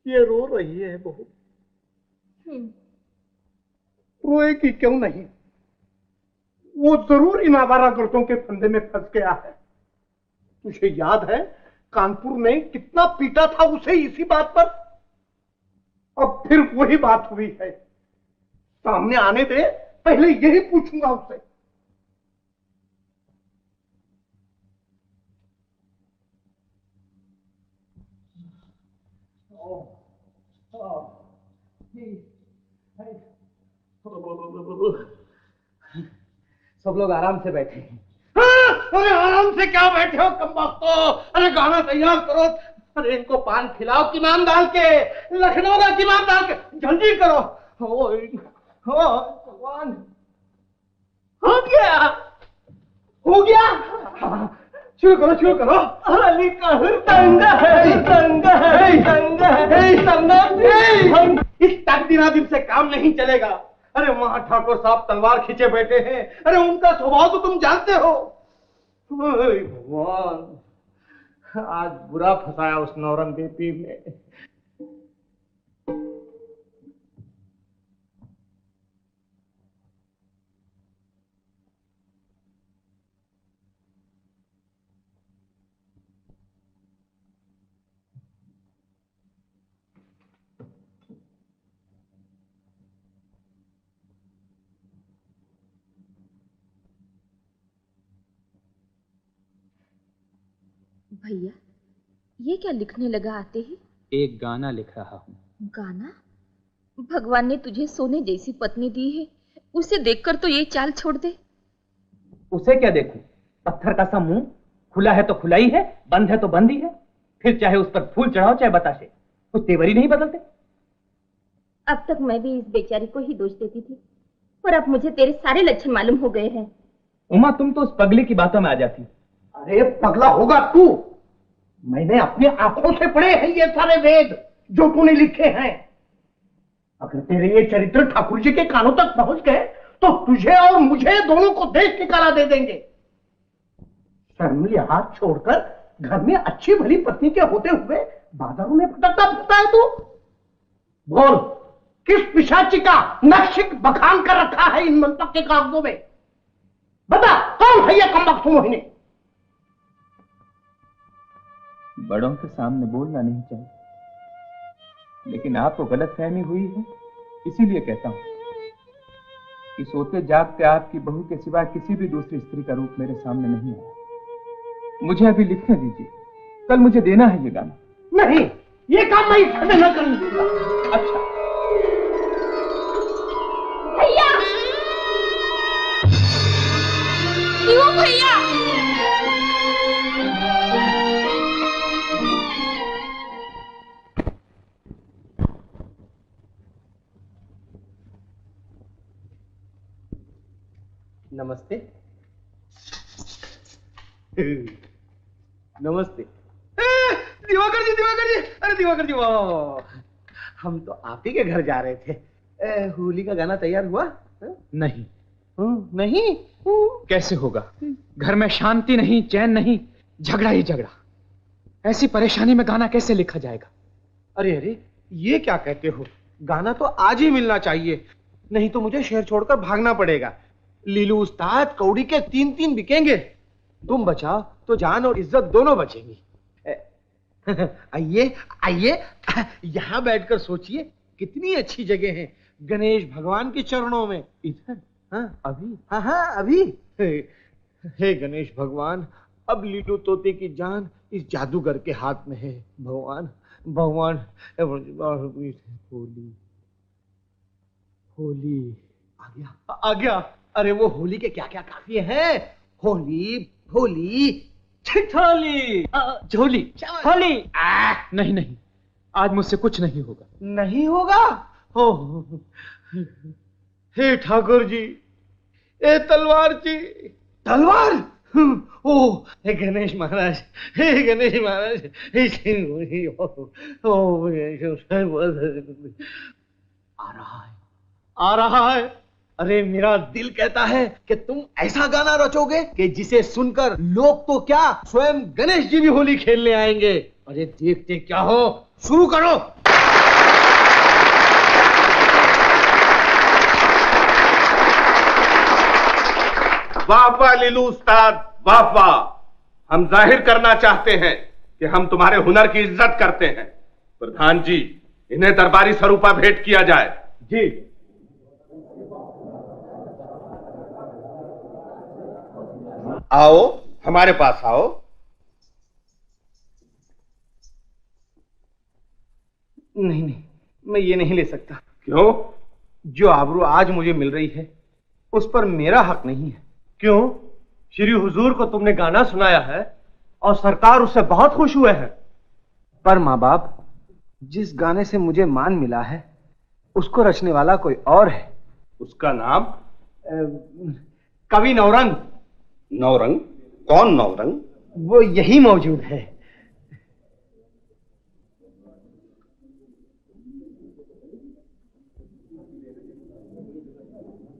ये रो रही है बहू। रोएगी क्यों नहीं? वो जरूर इन आवारागर्दों के फंदे में फंस गया है। तुझे याद है कानपुर में कितना पीटा था उसे इसी बात पर? अब फिर वही बात हुई है। सामने आने दे, पहले यही पूछूंगा उससे। सब लोग आराम से बैठे हैं। अरे आराम से क्या बैठे हो कमबख्तो? अरे गाना तैयार करो। अरे इनको पान खिलाओ कीमान डाल के, लखनऊ का कीमान डाल के, जल्दी करो। हो भगवान, हो गया, हो गया। शुरू करो, शुरू करो। अली कहर तंग है, तंग है, तंग है, तंग है। इस तकदीरादिम से काम नहीं चलेगा। अरे वहां ठाकुर साहब तलवार खींचे बैठे हैं। अरे उनका स्वभाव तो तुम जानते हो। भगवान, आज बुरा फंसाया उस नौरंग बेपी में। भैया, ये क्या लिखने लगा आते ही? एक गाना लिख रहा हूँ। गाना? भगवान ने तुझे सोने जैसी पत्नी दी है, उसे देखकर तो ये चाल छोड़ दे। उसे क्या देखूं? पत्थर का सा मुंह खुला है तो खुला ही है, बंद है तो बंद ही है। फिर चाहे उस पर फूल चढ़ाओ चाहे बताशे, वो तेवर ही नहीं बदलते। अब तक मैं भी इस बेचारी को ही दोष देती थी, और अब मुझे तेरे सारे लक्षण मालूम हो गए हैं। उमा, तुम तो उस पगली की बातों में आ जाती। अरे पगला होगा तू। मैंने अपनी आंखों से पढ़े हैं ये सारे वेद जो तूने लिखे हैं। अगर तेरे ये चरित्र ठाकुर जी के कानों तक पहुंच गए तो तुझे और मुझे दोनों को देश ठिकाना दे देंगे। शर्म लिहाज छोड़कर घर में अच्छी भली पत्नी के होते हुए बाजारों में भटकता फिरता है तू। बोल, किस पिशाची का नक्शिक बखान कर रखा है इन मंतक के कागजों में? बता, कौन है ये कमबख्त मोहिनी? बड़ों के सामने बोलना नहीं चाहिए, लेकिन आपको गलतफहमी हुई है, इसीलिए कहता हूं कि सोते जागते आपकी बहू के सिवा किसी भी दूसरी स्त्री का रूप मेरे सामने नहीं आया। मुझे अभी लिखने दीजिए, कल मुझे देना है ये गाना। नहीं, ये काम मैं इस समय न करने दूंगा। अच्छा भैया, क्यों भैया? नमस्ते। नमस्ते। दिवाकर जी, दिवाकर जी, अरे दिवाकर जी, वाह, हम तो आप ही के घर जा रहे थे। होली का गाना तैयार हुआ? नहीं। नहीं? कैसे होगा? घर में शांति नहीं, चैन नहीं, झगड़ा ही झगड़ा। ऐसी परेशानी में गाना कैसे लिखा जाएगा? अरे अरे, ये क्या कहते हो? गाना तो आज ही मिलना चाहिए, नहीं तो मुझे शहर छोड़कर भागना पड़ेगा। लीलू उस्ताद कौड़ी के 3-3 बिकेंगे। तुम बचाओ तो जान और इज्जत दोनों बचेंगी। आइए आइए, यहां बैठकर सोचिए, कितनी अच्छी जगह है गणेश भगवान के चरणों में। इधर? हाँ अभी? हाँ अभी। हे गणेश भगवान, अब लीलू तोते की जान इस जादूगर के हाथ में है। भगवान भगवान, होली होली आ गया। अरे वो होली के क्या क्या काफिये हैं? होली होली ठिठोली, झोली, होली। नहीं नहीं, आज मुझसे कुछ नहीं होगा। नहीं होगा? हे ठाकुर जी, ए तलवार जी, तलवार। ओ हे गणेश महाराज, हे गणेश महाराज, आ रहा है। अरे मेरा दिल कहता है कि तुम ऐसा गाना रचोगे कि जिसे सुनकर लोग तो क्या, स्वयं गणेश जी भी होली खेलने आएंगे। अरे देखते क्या हो, शुरू करो। वाह वाह लीलू उस्ताद, वाह वाह। हम जाहिर करना चाहते हैं कि हम तुम्हारे हुनर की इज्जत करते हैं। प्रधान जी, इन्हें दरबारी स्वरूपा भेंट किया जाए। जी। आओ, हमारे पास आओ। नहीं नहीं, मैं ये नहीं ले सकता। क्यों? जो आबरू आज मुझे मिल रही है उस पर मेरा हक नहीं है। क्यों? श्री हुजूर को तुमने गाना सुनाया है और सरकार उससे बहुत खुश हुए हैं। पर माँ बाप, जिस गाने से मुझे मान मिला है उसको रचने वाला कोई और है। उसका नाम? कवि नौरंग। नौरंग? कौन नौरंग? वो यही मौजूद है।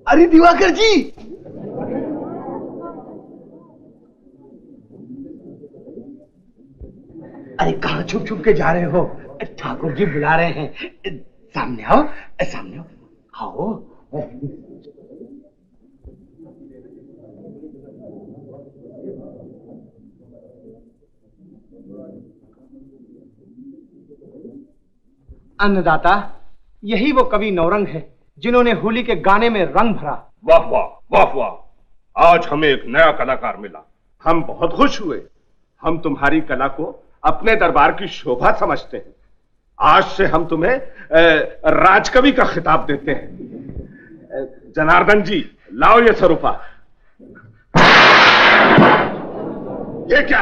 अरे दिवाकर जी, अरे कहाँ छुप छुप के जा रहे हो? ठाकुर जी बुला रहे हैं। सामने आओ, सामने आओ, आओ। अन्नदाता, यही वो कवि नौरंग है जिन्होंने होली के गाने में रंग भरा। वाह वाह वाह वाह, आज हमें एक नया कलाकार मिला। हम बहुत खुश हुए। हम तुम्हारी कला को अपने दरबार की शोभा समझते हैं। आज से हम तुम्हें राजकवि का खिताब देते हैं। जनार्दन जी, लाओ ये स्वरूपा। ये क्या?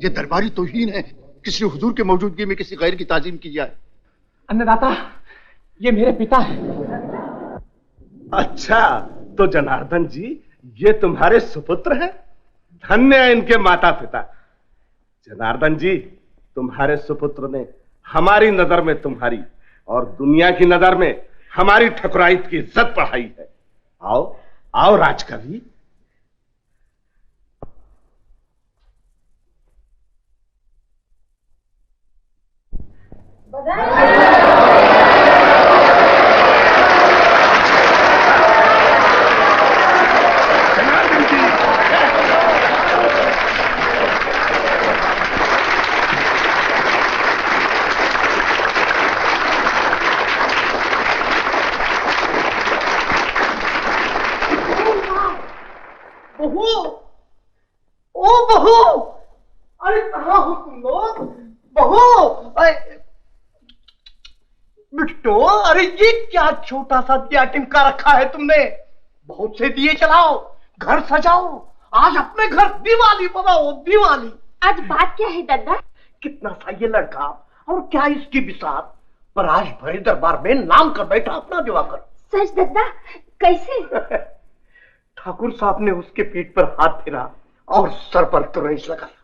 ये दरबारी तौहीन है, किसी हुजूर के मौजूदगी में किसी गैर की ताजीम की जाए। अन्नदाता, ये मेरे पिता है। अच्छा, तो जनार्दन जी ये तुम्हारे सुपुत्र हैं? धन्य है इनके माता पिता। जनार्दन जी, तुम्हारे सुपुत्र ने हमारी नजर में तुम्हारी और दुनिया की नजर में हमारी ठकुराइत की इज्जत बढ़ाई है। आओ आओ राजकवि। बहू, ओ बहू, अरे कहाँ हो तुम लोग? बहू, बिट्टो, अरे ये क्या छोटा सा दिया टिमका रखा है तुमने? बहुत से दिए जलाओ, घर सजाओ, आज अपने घर दिवाली बनाओ, दिवाली। आज बात क्या है दादा? कितना सा ये लड़का और क्या इसकी बिसात, पर आज भरे दरबार में नाम कर बैठा अपना दिवाकर। सच दादा? कैसे? ठाकुर साहब ने उसके पीठ पर हाथ फेरा और सर पर तुरंस लगाया।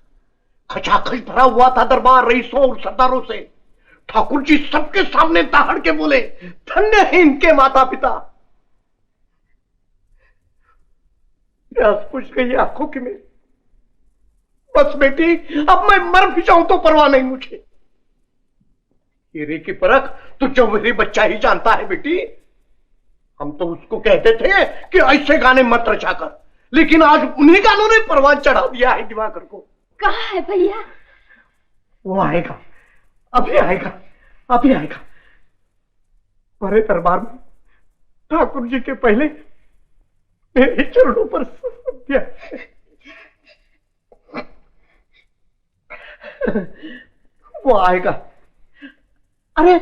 खचाखच भरा हुआ था दरबार रईसों और सरदारों से। ठाकुर जी सबके सामने दहाड़ के बोले, धन्य है इनके माता पिता। प्यास बुझ गई आंखों की मेरी। बस बेटी, अब मैं मर भी जाऊं तो परवाह नहीं मुझे। हीरे की परख तो जौहरी बच्चा ही जानता है बेटी। हम तो उसको कहते थे कि ऐसे गाने मत रचा कर, लेकिन आज उन्हीं गानों ने परवान चढ़ा दिया है दिवाकर को। कहाँ है भैया? वो आएगा, अभी आएगा, अभी आएगा। बड़े दरबार में ठाकुर जी के पहले मेरे चरणों पर दिया। वो आएगा। अरे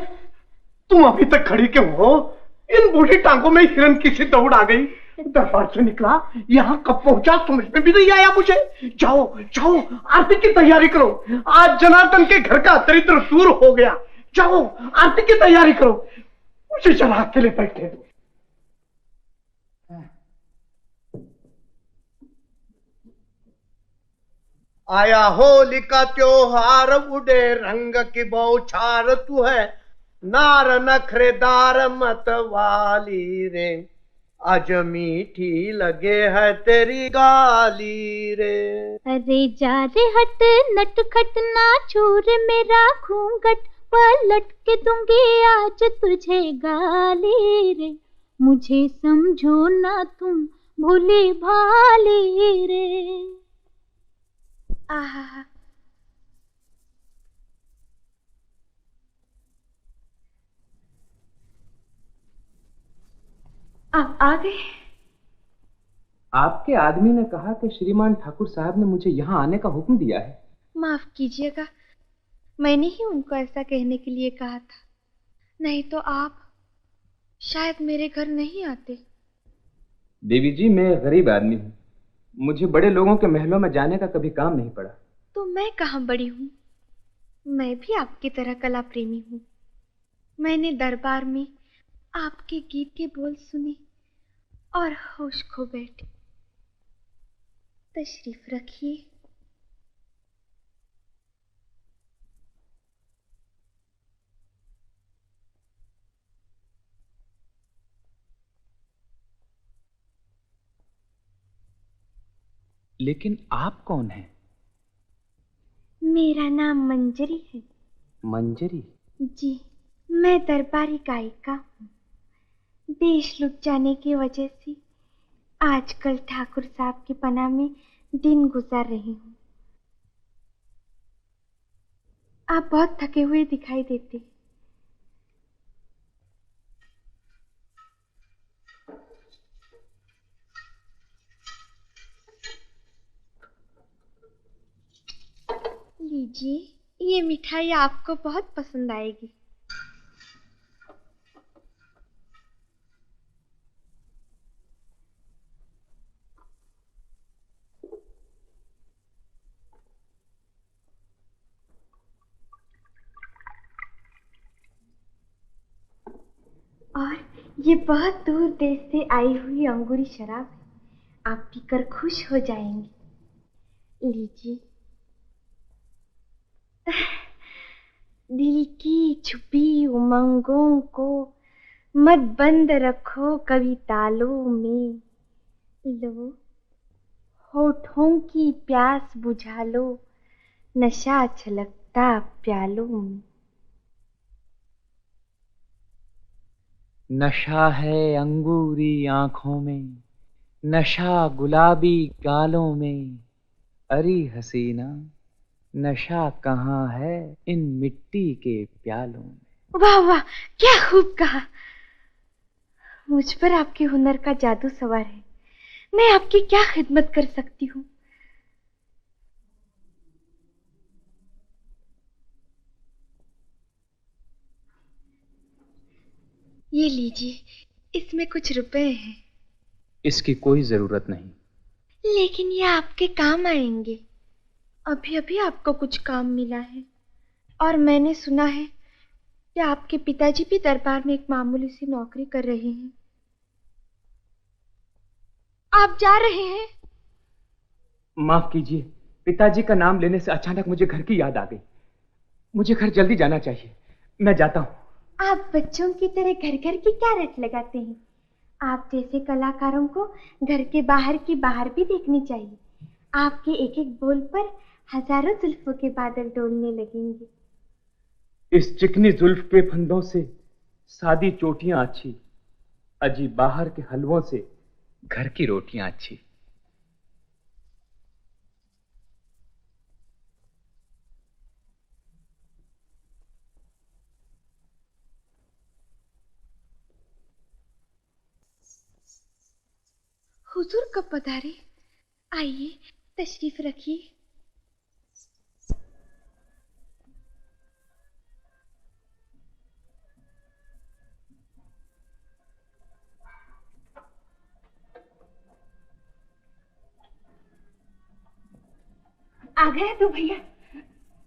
तुम अभी तक खड़ी क्यों हो? इन बूढ़ी टांगों में हिरन की सी दौड़ आ गई। दरबार से निकला, यहाँ कब पहुंचा समझ में भी नहीं आया मुझे। जाओ जाओ, आरती की तैयारी करो। आज जनार्दन के घर का दरिद्र दूर हो गया। जाओ आरती की तैयारी करो, उसे जरा अकेले बैठे दो। आया होली का त्योहार, उड़े रंग की बौछार, तू है नार नखरेदार मत वाली रे, आज मीठी लगे है तेरी गाली रे। अरे जा रे हट नटखट ना छोर मेरा घूंघट, पलट के दूंगी आज तुझे गाली रे, मुझे समझो ना तुम भोली भाली रे। आहा, आप आ गए? आपके आदमी ने कहा कि श्रीमान ठाकुर साहब ने मुझे यहाँ आने का हुक्म दिया है। माफ कीजिएगा, मैंने ही उनको ऐसा कहने के लिए कहा था, नहीं तो आप शायद मेरे घर नहीं आते। देवी जी, मैं गरीब आदमी हूँ, मुझे बड़े लोगों के महलों में जाने का कभी काम नहीं पड़ा। तो मैं कहाँ बड़ी हूँ, मैं भी आपकी तरह कला प्रेमी हूँ। मैंने दरबार में आपके गीत के बोल सुने और होश खो बैठी। तशरीफ रखिए। लेकिन आप कौन हैं? मेरा नाम मंजरी है। मंजरी? जी, मैं दरबारी गायिका हूँ। देश लुट जाने की वजह से आजकल ठाकुर साहब की पनाह में दिन गुजार रही हूँ। आप बहुत थके हुए दिखाई देते। लीजिए, ये मिठाई आपको बहुत पसंद आएगी। और ये बहुत दूर देश से आई हुई अंगूरी शराब है, आप पीकर खुश हो जाएंगे। लीजिए। दिल की छुपी उमंगों को मत बंद रखो कभी तालों में, लो होठों की प्यास बुझा लो, नशा छलकता प्यालों में। नशा है अंगूरी आंखों में, नशा गुलाबी गालों में, अरे हसीना नशा कहाँ है इन मिट्टी के प्यालों में। वाह वाह, क्या खूब कहा। मुझ पर आपके हुनर का जादू सवार है, मैं आपकी क्या खिदमत कर सकती हूँ। ये लीजिए, इसमें कुछ रुपए हैं। इसकी कोई जरूरत नहीं। लेकिन ये आपके काम आएंगे। अभी अभी आपको कुछ काम मिला है और मैंने सुना है कि आपके पिताजी भी दरबार में एक मामूली सी नौकरी कर रहे हैं। आप जा रहे हैं? माफ कीजिए, पिताजी का नाम लेने से अचानक मुझे घर की याद आ गई। मुझे घर जल्दी जाना चाहिए, मैं जाता हूँ। आप बच्चों की तरह घर घर की क्या रट लगाते हैं? आप जैसे कलाकारों को घर के बाहर की बाहर भी देखनी चाहिए। आपके एक एक बोल पर हजारों जुल्फों के बादल डोलने लगेंगे। इस चिकनी जुल्फ के फंदों से सादी चोटियां अच्छी, अजी बाहर के हलवों से घर की रोटियां अच्छी। हुजूर कब पधारे? आइए तशरीफ रखिए। आ गया तू भैया?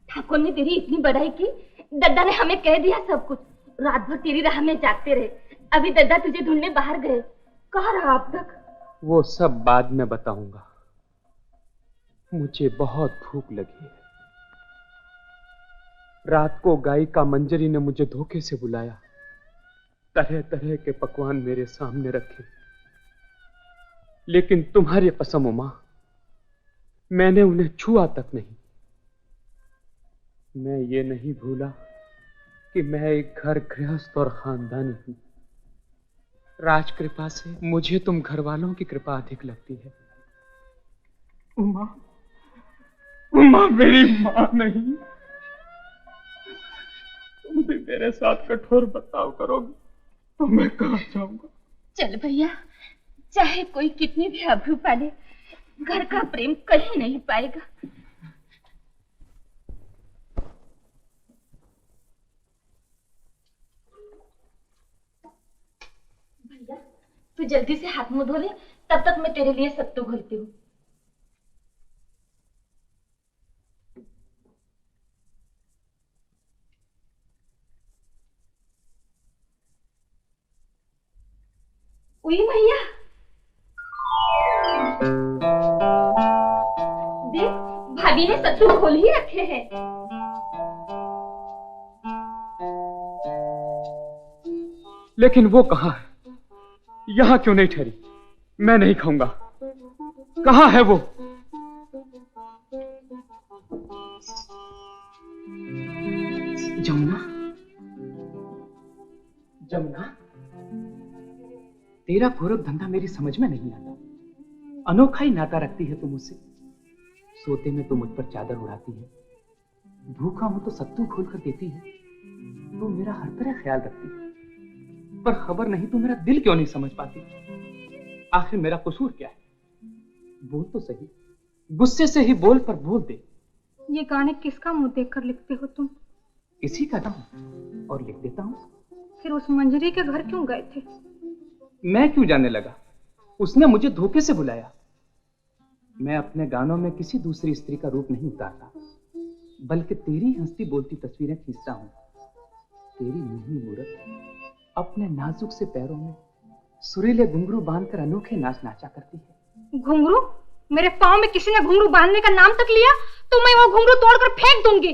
ठाकुर ने तेरी इतनी बड़ाई की, दद्दा ने हमें कह दिया सब कुछ। रात भर तेरी राह में जागते रहे, अभी दद्दा तुझे ढूंढने बाहर गए। कहाँ रहा अब तक? वो सब बाद में बताऊंगा। मुझे बहुत भूख लगी है। रात को गायिका मंजरी ने मुझे धोखे से बुलाया, तरह तरह के पकवान मेरे सामने रखे, लेकिन तुम्हारी कसम मां, मैंने उन्हें छुआ तक नहीं। मैं ये नहीं भूला कि मैं एक घर गृहस्थ और खानदानी हूं। राज कृपा से मुझे तुम घर वालों की कृपा अधिक लगती है। उमा, उमा मेरी मां नहीं। तुम भी मेरे साथ कठोर बर्ताव करोगे तो मैं कहां जाऊंगा? चल भैया, चाहे कोई कितनी भी आबरू पाले, घर का प्रेम कहीं नहीं पाएगा। भैया तू जल्दी से हाथ मुंह धो ले, तब तक मैं तेरे लिए सत्तू घोलती हूँ। उई भैया, देख भाभी ने सत्तू खोल ही रखे हैं। लेकिन वो कहाँ है? यहाँ क्यों नहीं ठहरी? मैं नहीं खाऊंगा। कहाँ है वो? जमुना, जमुना, तेरा गोरख धंधा मेरी समझ में नहीं आता। अनोखा ही नाता रखती है तू मुझसे। सोते में तो मुझ पर चादर उड़ाती है, भूखा हूं तो सत्तू खोल कर देती है, तो मेरा हर तरह ख्याल रखती है। पर खबर नहीं तो मेरा दिल क्यों नहीं समझ पाती? आखिर मेरा कसूर क्या है? बोल तो सही, गुस्से से ही बोल, पर बोल दे। ये गाने किसका मुंह देखकर लिखते हो तुम? किसी का नाम और लिख देता हूँ। फिर उस मंजरी के घर क्यों गए थे? मैं क्यों जाने लगा? उसने मुझे धोखे से बुलाया। मैं अपने गानों में किसी दूसरी स्त्री का रूप नहीं उतारता, बल्कि तेरी हंसती बोलती तस्वीरें खींचता हूँ। तेरी मुन्नी मूरत, अपने नाजुक से पैरों में सुरीले घुंघरू बांधकर अनोखे नाच नाचा करती है। घुंघरू? मेरे पाँव में किसी ने घुंघरू बांधने का नाम तक लिया तो मैं वो घुंघरू तोड़कर फेंक दूंगी।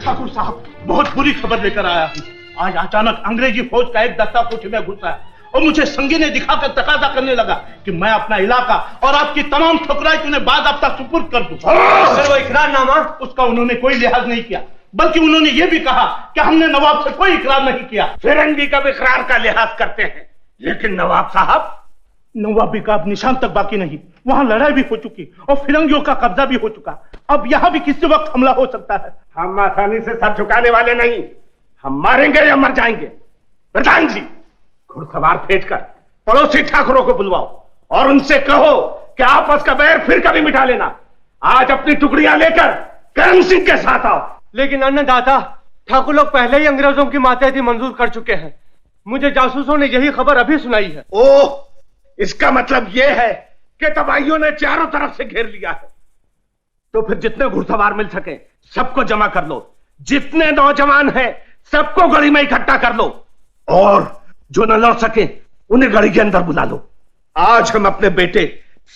ठाकुर साहब, बहुत बुरी खबर लेकर आया हूँ। आज अचानक अंग्रेजी फौज का एक दस्ता कोठी में घुसा है और मुझे संगीने दिखाकर तकाजा करने लगा कि मैं अपना इलाका और आपकी तमाम ठुकराई उन्हें बाज़ाब्ता सुपुर्द कर दूं। सर वो इकरारनामा? उसका उन्होंने कोई लिहाज नहीं किया, बल्कि उन्होंने ये भी कहा कि हमने नवाब से कोई इकरार नहीं किया। फिरंगी का इकरार का लिहाज करते हैं, लेकिन नवाब साहब, नवाबी का अब निशान तक बाकी नहीं। वहां लड़ाई भी हो चुकी और फिरंगियों का कब्जा भी हो चुका। अब यहाँ भी किसी वक्त हमला हो सकता है। हम आसानी से सर झुकाने वाले नहीं। हम मारेंगे या मर जाएंगे। प्रधान जी, घुड़सवार भेजकर पड़ोसी ठाकुरों को बुलवाओ और उनसे कहो कि आपस का बैर फिर कभी मिटा लेना। आज अपनी टुकड़ियां लेकर करण सिंह के साथ आओ। लेकिन अन्नदाता, ठाकुर लोग पहले ही अंग्रेजों की मातहती मंजूर कर चुके हैं। मुझे जासूसों ने यही खबर अभी सुनाई है। ओह, इसका मतलब यह है कि तबाहियों ने चारों तरफ से घेर लिया है। तो फिर जितने घुड़सवार मिल सके सबको जमा कर लो। जितने नौजवान हैं सबको गढ़ी में इकट्ठा कर लो और जो न लड़ सके उन्हें गढ़ी के अंदर बुला लो। आज हम अपने बेटे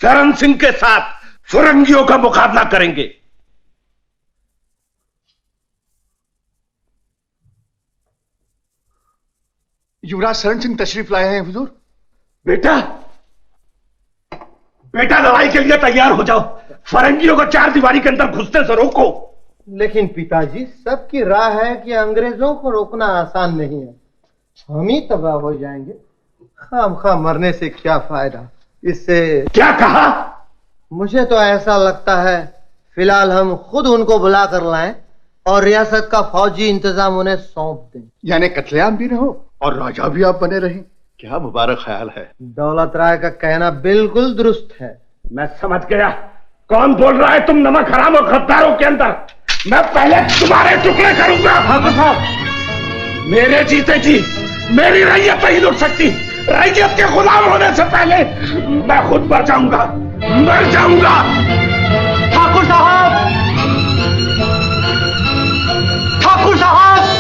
शरण सिंह के साथ फिरंगियों का मुकाबला करेंगे। युवराज शरण सिंह तशरीफ लाए हैं हुजूर। बेटा, बेटा लड़ाई के लिए तैयार हो जाओ। फिरंगियों को चार दीवारी के अंदर घुसने से रोको। लेकिन पिताजी, सबकी राय है कि अंग्रेजों को रोकना आसान नहीं है। हम ही तबाह हो जाएंगे। खामखा मरने से क्या फायदा। इससे क्या कहा? मुझे तो ऐसा लगता है फिलहाल हम खुद उनको बुला कर लाएं और रियासत का फौजी इंतजाम उन्हें सौंप दें। यानी कत्लेआम भी न हो और राजा भी आप बने रहें। क्या मुबारक ख्याल है। दौलत राय का कहना बिल्कुल दुरुस्त है। मैं समझ गया कौन बोल रहा है। तुम नमक हराम और गद्दारों के अंदर मैं पहले तुम्हारे टुकड़े करूंगा। ठाकुर साहब, मेरे जीते जी मेरी रैयत नहीं लुट सकती। रैयत के गुलाम होने से पहले मैं खुद मर जाऊंगा, मर जाऊंगा। ठाकुर साहब, ठाकुर साहब,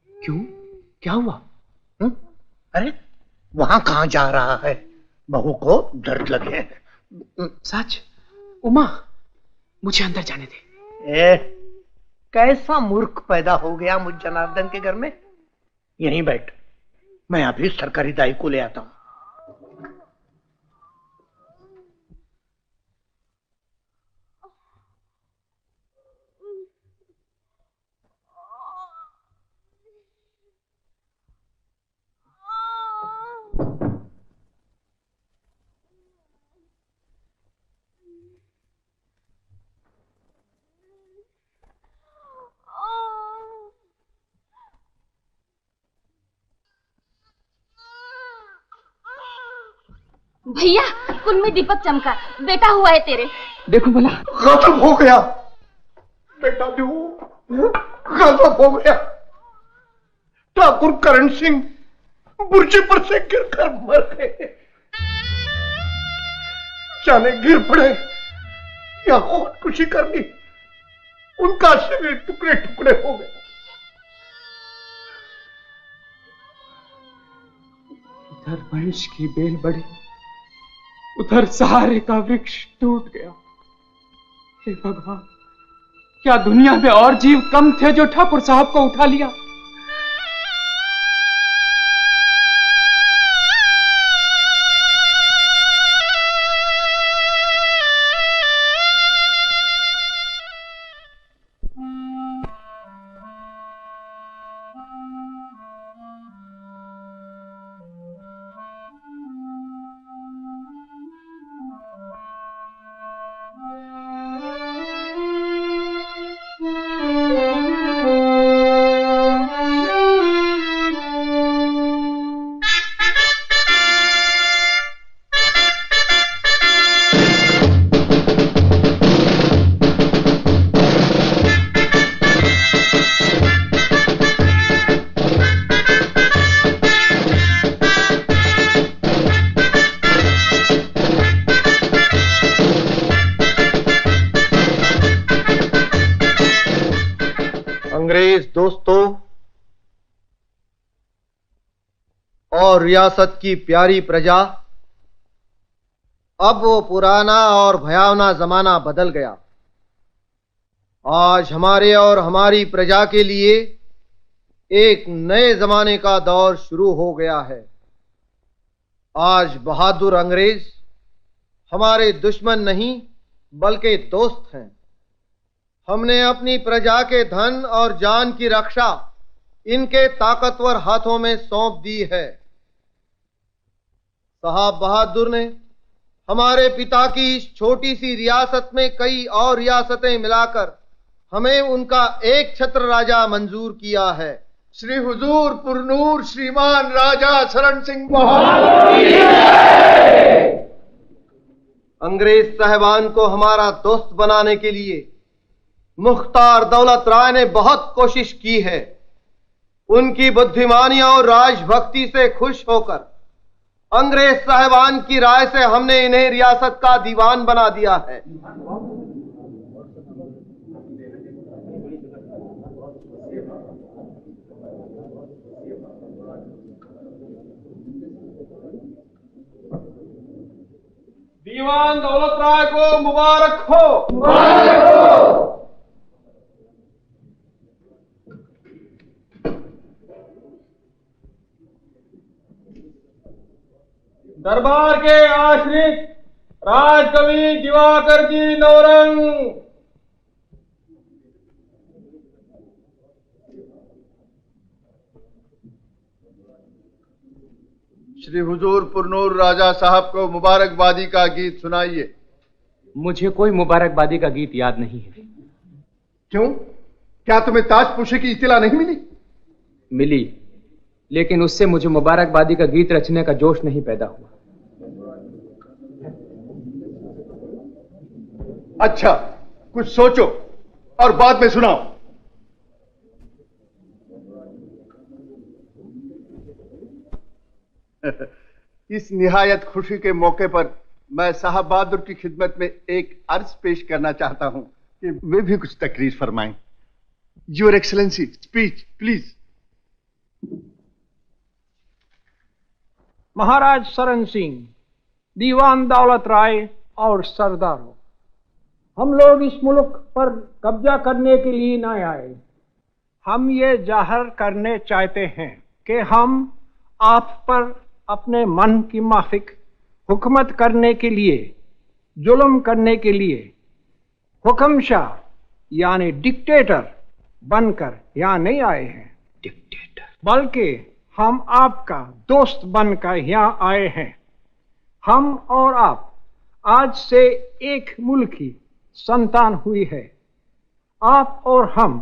क्यों? क्या हुआ? अरे वहां कहां जा रहा है? बहू को दर्द लगे। सच? उमा, मुझे अंदर जाने दे। कैसा मूर्ख पैदा हो गया मुझ जनार्दन के घर में। यहीं बैठ, मैं अभी सरकारी दाई को ले आता हूं। भैया, कुल में दीपक चमका, बेटा हुआ है तेरे। देखो भला। गजब हो गया बेटा, गजब हो गया। ठाकुर करण सिंह बुर्जे पर से गिरकर मर गए। जाने गिर पड़े या खुदकुशी कर ली, उनका शरीर टुकड़े टुकड़े हो गया। इधर वंश की बेल बढ़ी, उधर सहारे का वृक्ष टूट गया। हे भगवान, क्या दुनिया में और जीव कम थे जो ठाकुर साहब को उठा लिया? अंग्रेज दोस्तों और रियासत की प्यारी प्रजा, अब वो पुराना और भयावना जमाना बदल गया। आज हमारे और हमारी प्रजा के लिए एक नए जमाने का दौर शुरू हो गया है। आज बहादुर अंग्रेज हमारे दुश्मन नहीं बल्कि दोस्त हैं। हमने अपनी प्रजा के धन और जान की रक्षा इनके ताकतवर हाथों में सौंप दी है। साहब बहादुर ने हमारे पिता की इस छोटी सी रियासत में कई और रियासतें मिलाकर हमें उनका एक छत्र राजा मंजूर किया है। श्री हुजूर पुरनूर श्रीमान राजा शरण सिंह बहादुर। अंग्रेज साहबान को हमारा दोस्त बनाने के लिए मुख्तार दौलत राय ने बहुत कोशिश की है। उनकी बुद्धिमानी और राजभक्ति से खुश होकर अंग्रेज साहबान की राय से हमने इन्हें रियासत का दीवान बना दिया है। दीवान दौलत राय को मुबारक हो। मुबारक हो। दरबार के आश्रित राजकवि दिवाकर जी नौरंग, श्री हुजूर पुरनूर राजा साहब को मुबारकबादी का गीत सुनाइए। मुझे कोई मुबारकबादी का गीत याद नहीं है। क्यों? क्या तुम्हें ताजपोशी की इत्तला नहीं मिली? मिली, लेकिन उससे मुझे मुबारकबादी का गीत रचने का जोश नहीं पैदा हुआ। अच्छा, कुछ सोचो और बाद में सुनाओ। इस निहायत खुशी के मौके पर मैं साहब बहादुर की खिदमत में एक अर्ज पेश करना चाहता हूं कि वे भी कुछ तकरीर फरमाएं। Your excellency, speech please. Maharaj Sharan Singh, दीवान दौलत राय और सरदारों, हम लोग इस मुल्क पर कब्जा करने के लिए न आए। हम ये जाहिर करने चाहते हैं कि हम आप पर अपने मन की माफिक हुकूमत करने के लिए, जुल्म करने के लिए हुक्मशाह यानी डिक्टेटर बनकर यहाँ नहीं आए हैं, बल्कि हम आपका दोस्त बनकर यहाँ आए हैं। हम और आप आज से एक मुल्क की संतान हुई है। आप और हम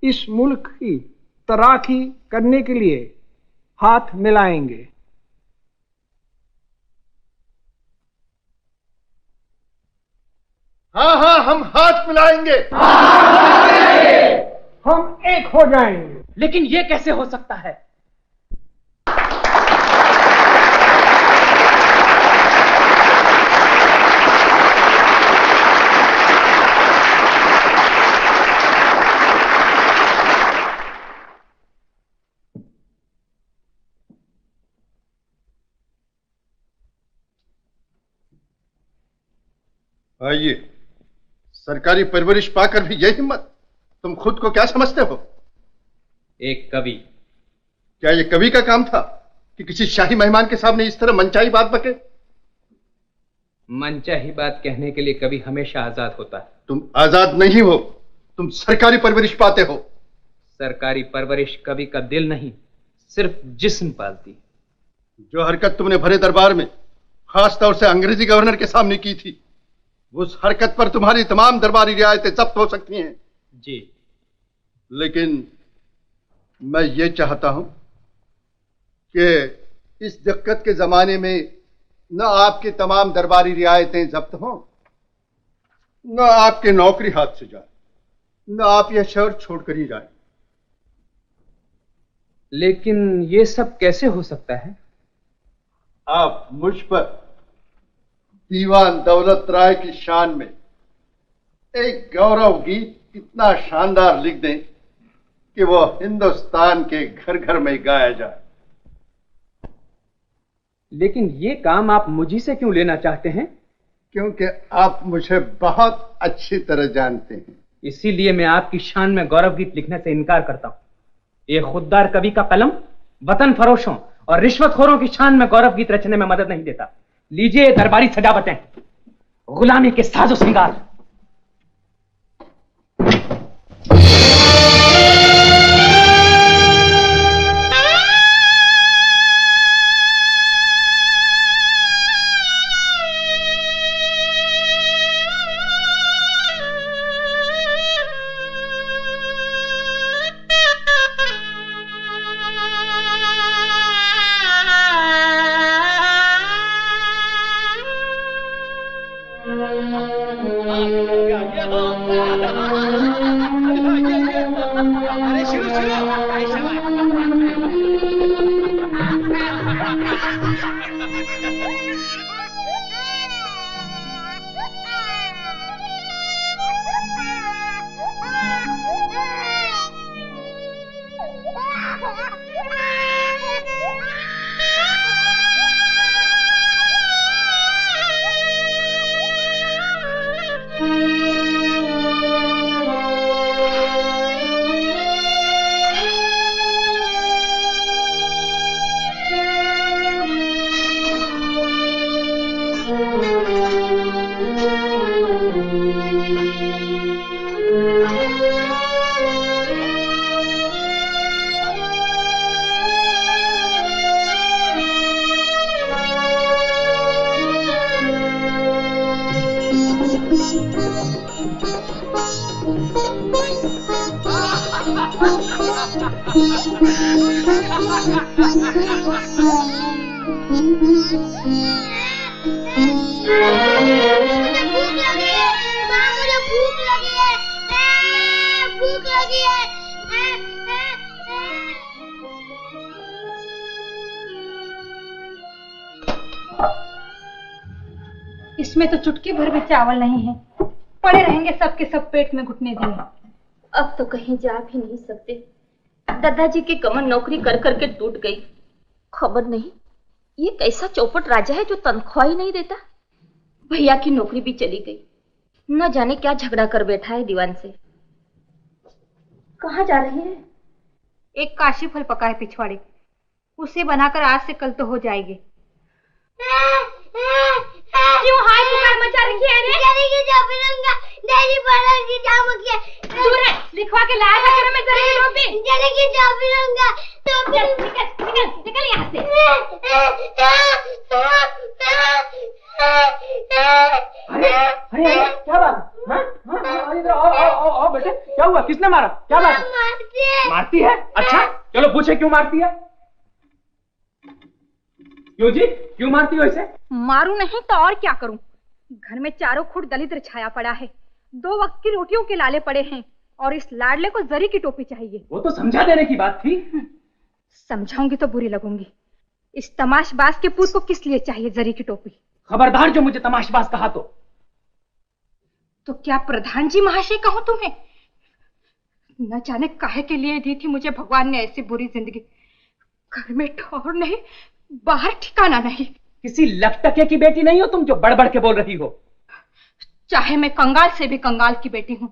इस मुल्क की तरक्की करने के लिए हाथ मिलाएंगे। हाँ हाँ, हम हाथ मिलाएंगे। हम एक हो जाएंगे। लेकिन ये कैसे हो सकता है? आइए, सरकारी परवरिश पाकर भी यह हिम्मत। तुम खुद को क्या समझते हो? एक कवि। क्या यह कवि का काम था कि किसी शाही मेहमान के सामने इस तरह मनचाही बात बके? मनचाही बात कहने के लिए कवि हमेशा आजाद होता है। तुम आजाद नहीं हो, तुम सरकारी परवरिश पाते हो। सरकारी परवरिश कवि का दिल नहीं, सिर्फ जिस्म पालती। जो हरकत तुमने भरे दरबार में खास तौर से अंग्रेजी गवर्नर के सामने की थी, उस हरकत पर तुम्हारी तमाम दरबारी रियायतें जब्त हो सकती हैं। जी, लेकिन मैं ये चाहता हूं कि इस दिक्कत के जमाने में न आपकी तमाम दरबारी रियायतें जब्त हों, न आपके नौकरी हाथ से जाए, न आप यह शहर छोड़कर ही जाए। लेकिन ये सब कैसे हो सकता है? आप मुझ पर दीवान दौलत राय की शान में एक गौरव गीत इतना शानदार लिख दें कि वो हिंदुस्तान के घर घर में गाया जाए। लेकिन ये काम आप मुझी से क्यों लेना चाहते हैं? क्योंकि आप मुझे बहुत अच्छी तरह जानते हैं। इसीलिए मैं आपकी शान में गौरव गीत लिखने से इनकार करता हूँ। ये खुददार कवि का कलम वतन फरोशों और रिश्वतखोरों की शान में गौरव गीत रचने में मदद नहीं देता। लीजिए दरबारी सजावटें, गुलामी के साजो श्रृंगार। इसमें तो चुटकी भर भी चावल नहीं है, पड़े रहेंगे सबके सब पेट में घुटने दिए। अब तो कहीं जा भी नहीं सकते। दादाजी की कमर नौकरी कर करके टूट गई। खबर नहीं ये कैसा चौपट राजा है जो तनख्वाह ही नहीं देता। भैया की नौकरी भी चली गई। न जाने क्या झगड़ा कर बैठा है दीवान से। कहाँ जा रहे हैं? एक काशी फल पका है पिछवाड़े, उसे बनाकर आज से कल तो हो जाएगी। क्यों हाय पुकार मचा रखी है रे? जरी की टोपी लूंगा, डेरी पर की जामुन के दूर है, लिखवा के लाया था घर में जरी की टोपी। जरी की टोपी लूंगा, टोपी निकल यहाँ से। अरे क्या बात? इधर आओ बेटे, क्या हुआ? किसने मारा? क्या बात? मारती है? अच्छा चलो पूछे क्यों मारती है? क्यों जी, क्यों मारती हो इसे? मारू नहीं तो और क्या करूं? घर में चारों खुट दलिद्र छाया पड़ा है, 2 वक्त की रोटियों के लाले पड़े हैं और इस लाडले को जरी की टोपी चाहिए। वो तो समझा देने की बात थी। समझाऊंगी तो बुरी लगूंगी। इस तमाशबाज के पूत को किस लिए चाहिए जरी की टोपी? खबरदार जो मुझे तमाशबाज कहा तो क्या प्रधान जी महाशय कहूं तुम्हें? न जाने काहे के लिए दी थी मुझे भगवान ने ऐसी बुरी जिंदगी। घर में ठौर नहीं, बाहर ठिकाना नहीं। किसी लखटके की बेटी नहीं हो तुम जो बड़बड़ के बोल रही हो। चाहे मैं कंगाल से भी कंगाल की बेटी हूँ,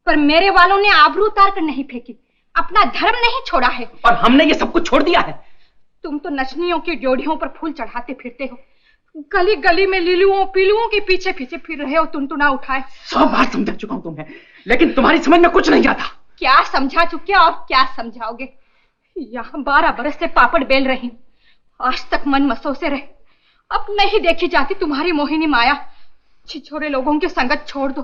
पर मेरे वालों ने आबरू उतार कर नहीं फेंकी, अपना धर्म नहीं छोड़ा है। और हमने ये सब कुछ छोड़ दिया है। तुम तो नचनियों की ड्योढ़ियों पर फूल चढ़ाते फिरते हो, गली गली में लिलुओं पीलुओं के पीछे पीछे फिर रहे हो, टुनटुना उठाए। 100 बार समझा चुका हूं तुम्हें, लेकिन तुम्हारी समझ में कुछ नहीं आता। क्या समझा चुके और क्या समझाओगे? यहाँ 12 बरस से पापड़ बेल रही हूँ, आज तक मन मसोसे रहे। अब नहीं देखी जाती तुम्हारी मोहिनी माया। छिछोरे लोगों की संगत छोड़ दो,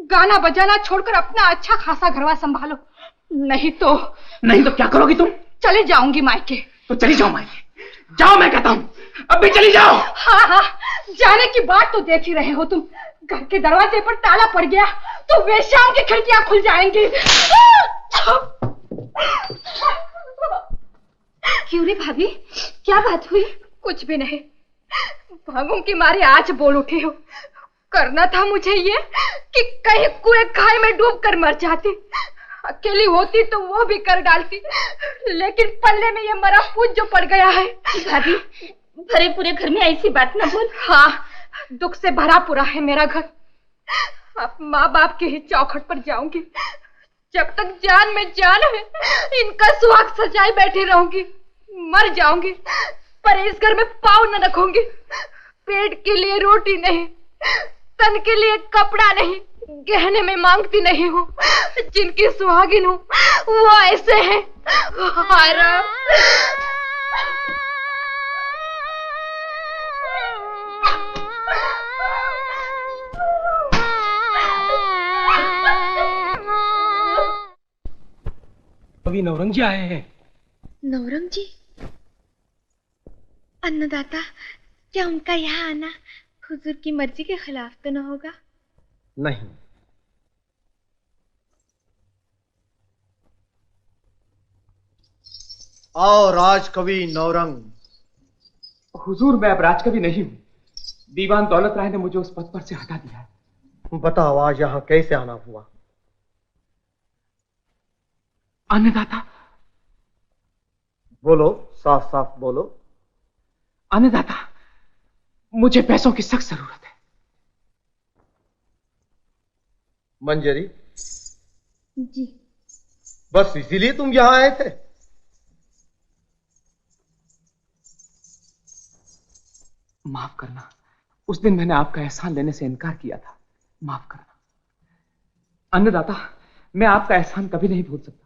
गाना बजाना छोड़कर अपना अच्छा खासा घरवा संभालो। नहीं तो क्या करोगी तुम? चले जाऊंगी मायके। तो चली जाओ मायके, जाओ मैं कहता हूँ, अब भी चली जाओ। हाँ, जाने की बात तो देख ही रहे हो तुम। घर के दरवाजे पर ताला पड़ गया तो वेश्याओं की खिड़कियां खुल जाएंगी। क्यों रे भाभी, क्या बात हुई? कुछ भी नहीं, भागों की मारे आज बोल उठी हो। करना था मुझे ये कि कहीं कुएं खाई में डूब कर मर जाती। अकेली होती तो वो भी कर डालती, लेकिन पल्ले में ये मरा पूत जो पड़ गया है। भाभी, भरे पूरे घर में ऐसी बात ना बोल। हाँ, दुख से भरा पूरा है मेरा घर। अब माँ बाप के ही चौखट पर जाऊंगी। जब तक जान में जान है, इनका सुहाग सजाए बैठी रहूंगी। मर जाऊंगी पर इस घर में पाँव न रखूंगी। पेट के लिए रोटी नहीं, तन के लिए कपड़ा नहीं, गहने में मांगती नहीं हूँ। जिनकी सुहागिन हूँ वो ऐसे हैं। हाय राम। अभी नवरंग जी आए हैं। नवरंग जी? अन्नदाता, क्या उनका यहाँ आना हुजूर की मर्जी के खिलाफ तो न होगा? नहीं। आओ राजकवि नौरंग। हुजूर, मैं अब राजकवि नहीं हूँ। दीवान दौलत राय ने मुझे उस पद पर से हटा दिया है। बताओ आज यहाँ कैसे आना हुआ? अन्नदाता। बोलो, साफ साफ बोलो। अन्नदाता, मुझे पैसों की सख्त जरूरत है। मंजरी जी। बस इसीलिए तुम यहाँ आए थे? माफ करना, उस दिन मैंने आपका एहसान लेने से इनकार किया था। माफ करना अन्नदाता, मैं आपका एहसान कभी नहीं भूल सकता।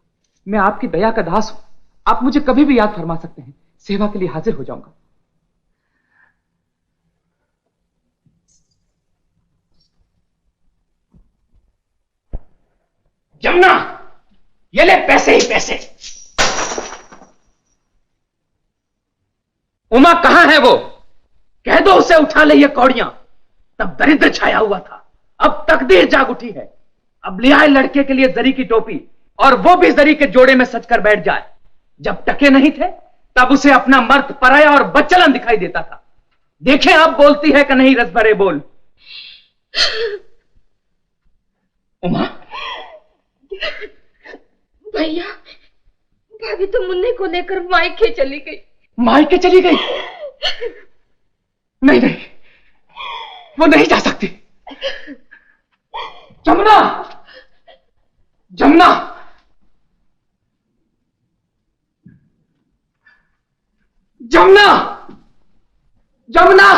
मैं आपकी दया का दास हूं। आप मुझे कभी भी याद फरमा सकते हैं। सेवा के लिए हाजिर हो जाऊंगा। जमुना, ये ले पैसे ही पैसे। उमा कहां है वो? कह दो उसे उठा ले ये कौड़ियां। तब दरिद्र छाया हुआ था, अब तकदीर जाग उठी है। अब ले आए लड़के के लिए जरी की टोपी, और वो भी जरी के जोड़े में सजकर बैठ जाए। जब टके नहीं थे तब उसे अपना मर्द पराया और बच्चलन दिखाई देता था। देखें अब बोलती है कि नहीं रस भरे बोल। उमा। भैया, भाभी तो मुन्ने को लेकर मायके चली गई। मायके चली गई? नहीं नहीं, वो नहीं जा सकती। जमुना, जमुना, जमुना, जमुना।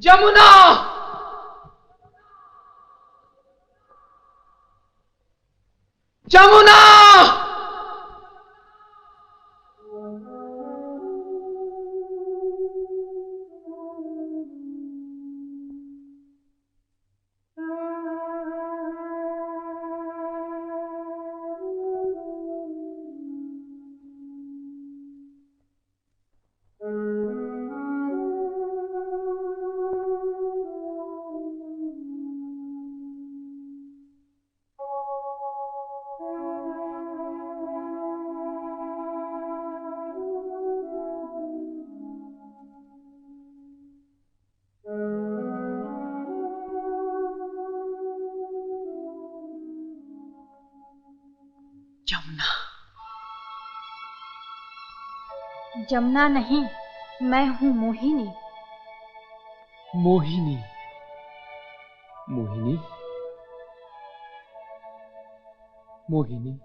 जमुना, जमुना। जमुना नहीं, मैं हूं मोहिनी। मोहिनी? मोहिनी? मोहिनी,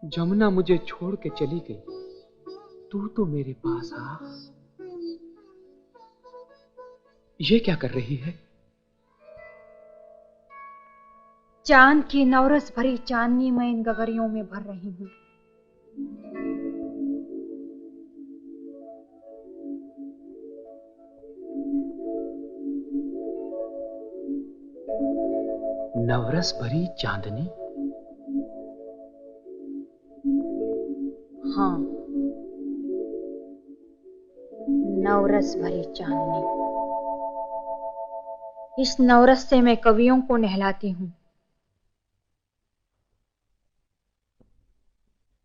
जमुना मुझे छोड़ के चली गई। तू तो मेरे पास आ। ये क्या कर रही है? चांद की नवरस भरी चांदनी मैं इन गगरियों में भर रही हूँ। नवरस भरी चांदनी? हाँ, नवरस भरी चांदनी। इस नवरस से मैं कवियों को नहलाती हूँ।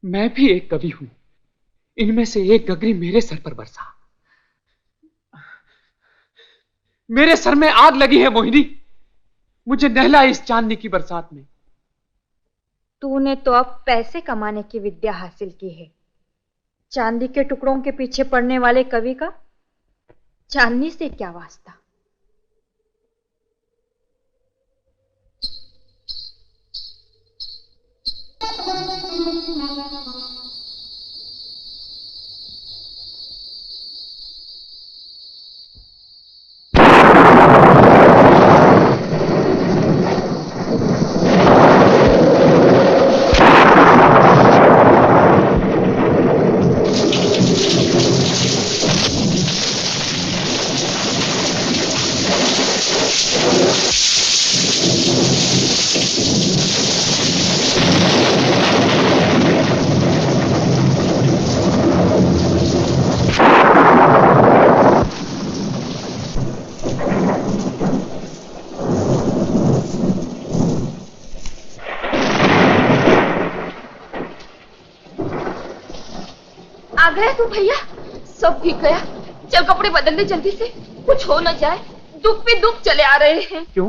मैं भी एक कवि हूं। इनमें से एक गगरी मेरे सर पर बरसा। मेरे सर में आग लगी है मोहिनी। मुझे नहला इस चांदनी की बरसात में। तूने तो अब पैसे कमाने की विद्या हासिल की है। चांदी के टुकड़ों के पीछे पड़ने वाले कवि का चांदनी से क्या वास्ता। आ गया तू भैया, सब भीग गया। चल कपड़े बदल ले जल्दी से, कुछ हो न जाए। दुख पे दुख चले आ रहे हैं। क्यों,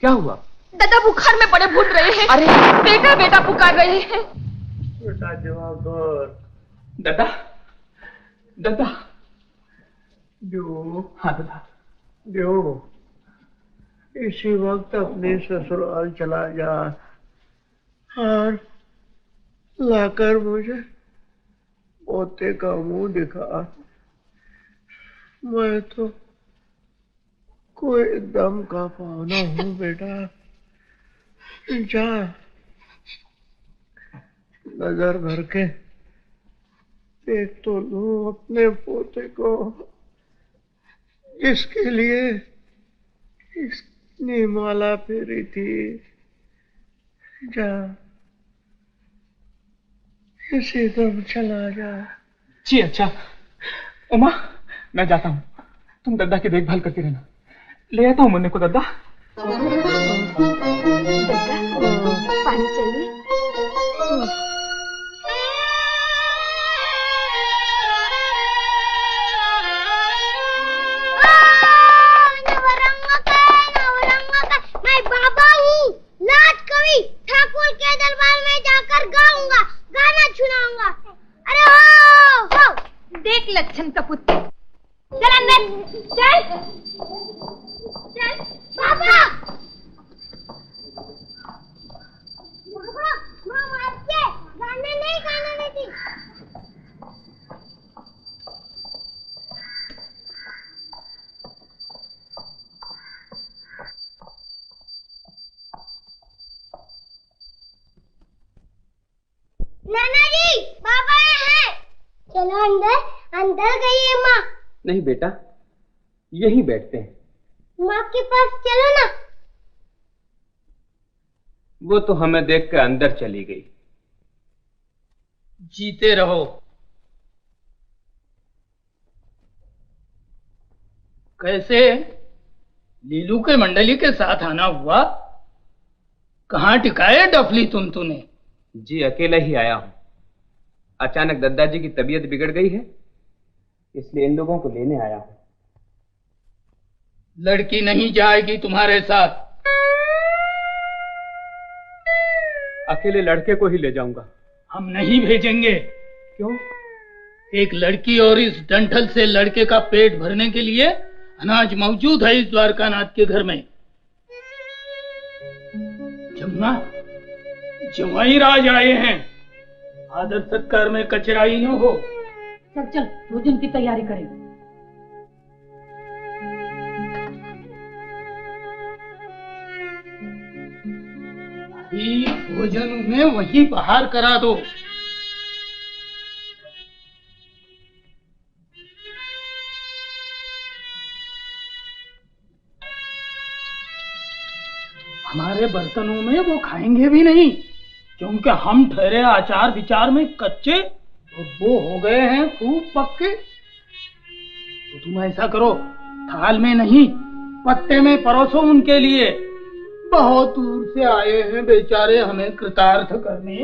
क्या हुआ? दादा बुखार में बड़े भूल रहे हैं। अरे बेटा बेटा पुकार रहे हैं। बेटा जवाब दो। दादा, दादा। जो हाँ दादा। जो इसी वक्त अपने ससुराल चला जा और लाकर मुझे पोते का मुंह दिखा। मैं तो कोई दम का पावना हूँ बेटा। जा नजर भर के देख तो लूं अपने पोते को, जिसके लिए इतनी माला फेरी थी। जा इसी दम चला जा। जी अच्छा। उमा, मैं जाता हूँ, तुम दादा की देखभाल करती रहना। ले आता हूँ मुन्ने को। दादा पानी चाहिए? मैं बाबा हूँ, लाट कवि ठाकुर के दरबार में जाकर गाऊंगा, गाना सुनाऊंगा। अरे हो देख लक्षण का पुत्र। चल अंदर, चल चल बाबा। माँ मारते, गाने नहीं गाने देती। नाना जी, बाबा हैं। चलो अंदर, अंदर गई है माँ। नहीं बेटा, यहीं बैठते हैं। माँ के पास चलो ना। वो तो हमें देख के अंदर चली गई। जीते रहो। कैसे लीलू के मंडली के साथ आना हुआ? कहाँ टिकाए डफली तूने? जी अकेला ही आया हूं। अचानक दादाजी की तबीयत बिगड़ गई है, इसलिए इन लोगों को लेने आया हूं। लड़की नहीं जाएगी तुम्हारे साथ। अकेले लड़के को ही ले जाऊंगा। हम नहीं भेजेंगे। क्यों? एक लड़की और इस डंठल से लड़के का पेट भरने के लिए अनाज मौजूद है इस द्वारकानाथ के घर में। जमुना, जवाई राज आए हैं, आदर सत्कार में कचराई न हो। चल चल भोजन की तैयारी करें। भोजन में वही बाहर करा दो। हमारे बर्तनों में वो खाएंगे भी नहीं, क्योंकि हम ठहरे आचार विचार में कच्चे और वो हो गए हैं खूब पक्के। तो तुम ऐसा करो, थाल में नहीं पत्ते में परोसो उनके लिए। बहुत दूर से आए हैं बेचारे हमें कृतार्थ करने।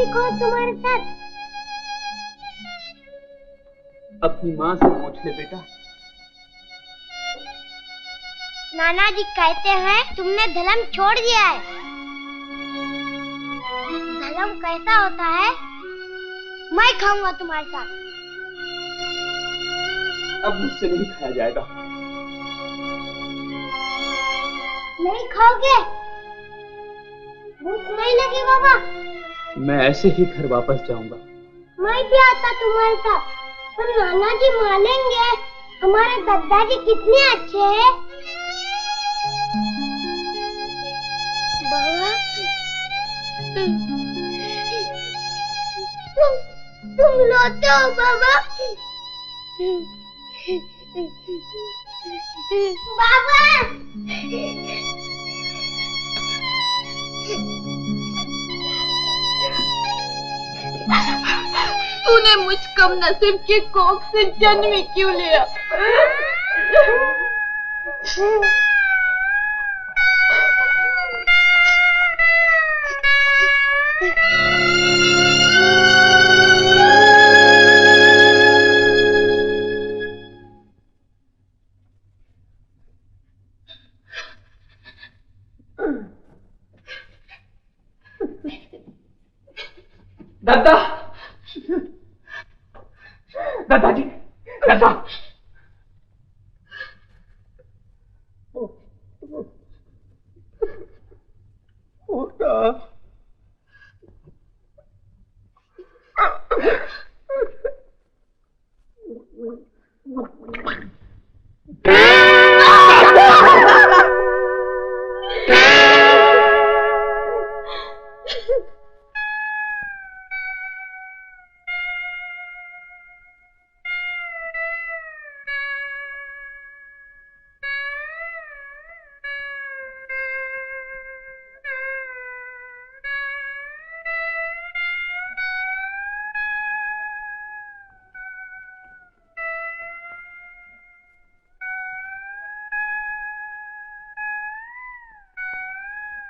ठीक हो तुम्हारे साथ? अपनी माँ से पूछ ले बेटा। नाना जी कहते हैं तुमने धर्म छोड़ दिया है। धर्म कैसा होता है? मैं खाऊंगा तुम्हारे साथ। अब मुझसे नहीं खाया जाएगा। नहीं खाओगे? भूख नहीं लगी बाबा? मैं ऐसे ही घर वापस जाऊंगा। मैं भी आता तुम्हारे साथ, पर नाना जी मानेंगे। हमारे दादाजी कितने अच्छे हैं। बाबा तुम रोते हो बाबा? बाबा तूने मुझ कम नसीब की कोख से जन्म ही क्यों लिया? दादा, दादाजी, दादा।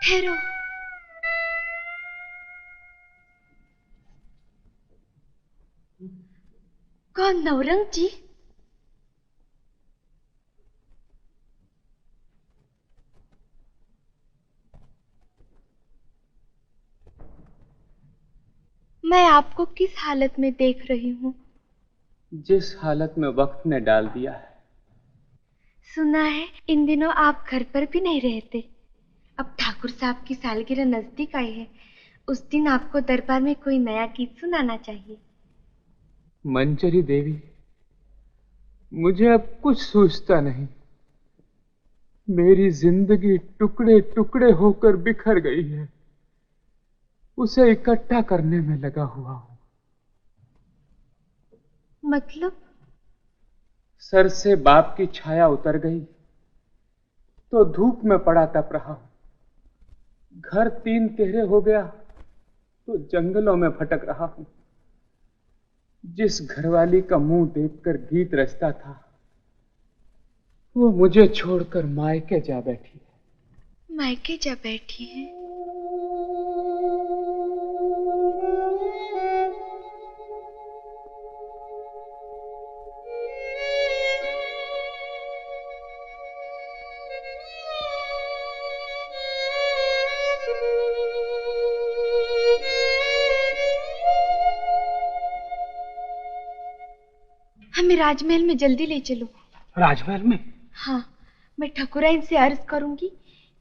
ठहरो। कौन? नवरंग जी? मैं आपको किस हालत में देख रही हूँ? जिस हालत में वक्त ने डाल दिया है। सुना है इन दिनों आप घर पर भी नहीं रहते। अब ठाकुर साहब की सालगिरह नजदीक आई है। उस दिन आपको दरबार में कोई नया गीत सुनाना चाहिए। मंजरी देवी, मुझे अब कुछ सूझता नहीं। मेरी जिंदगी टुकड़े टुकड़े होकर बिखर गई है। उसे इकट्ठा करने में लगा हुआ हूं। मतलब? सर से बाप की छाया उतर गई तो धूप में पड़ा तप रहा हूं। घर तीन तेरे हो गया तो जंगलों में भटक रहा हूं। जिस घरवाली का मुंह देखकर गीत रचता था वो मुझे छोड़कर मायके जा बैठी है। मायके जा बैठी है? हमें राजमहल में जल्दी ले चलो। राजमहल में? हाँ, मैं ठकुराइन से अर्ज करूंगी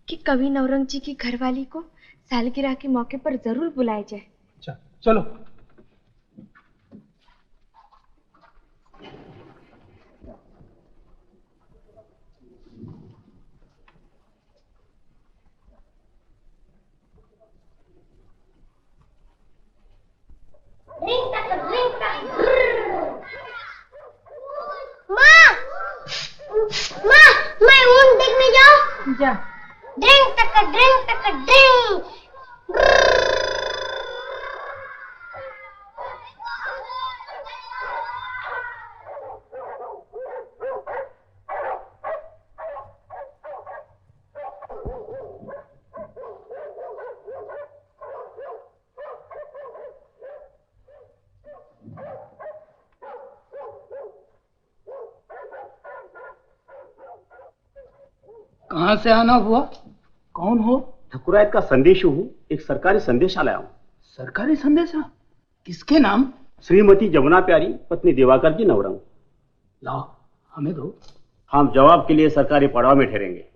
कि कवि नवरंग जी की घरवाली को सालगिरह के मौके पर जरूर बुलाया जाए। चलो। माँ, मैं ऊंट देखने जाऊं? जा। ड्रिंक टक ड्रिंक। कहाँ से आना हुआ? कौन हो? ठकुरायत का संदेश हूँ, एक सरकारी संदेशा लाया हूँ। सरकारी संदेशा? किसके नाम? श्रीमती जमुना प्यारी, पत्नी दिवाकर जी नवरंग। लाओ, हमें दो। हम जवाब के लिए सरकारी पड़ाव में ठहरेंगे।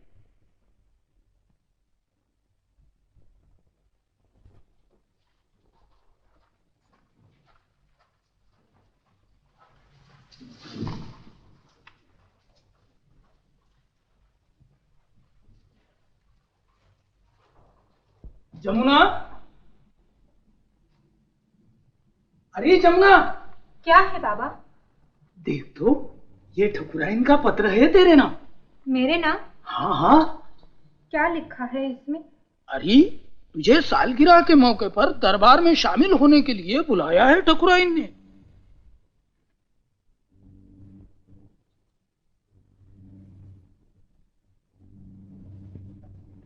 जमुना, अरे जमुना, क्या है बाबा? देख तो, ये ठकुराइन का पत्र है तेरे नाम। मेरे नाम? हाँ हाँ। क्या लिखा है इसमें? अरे तुझे सालगिरह के मौके पर दरबार में शामिल होने के लिए बुलाया है ठकुराइन ने।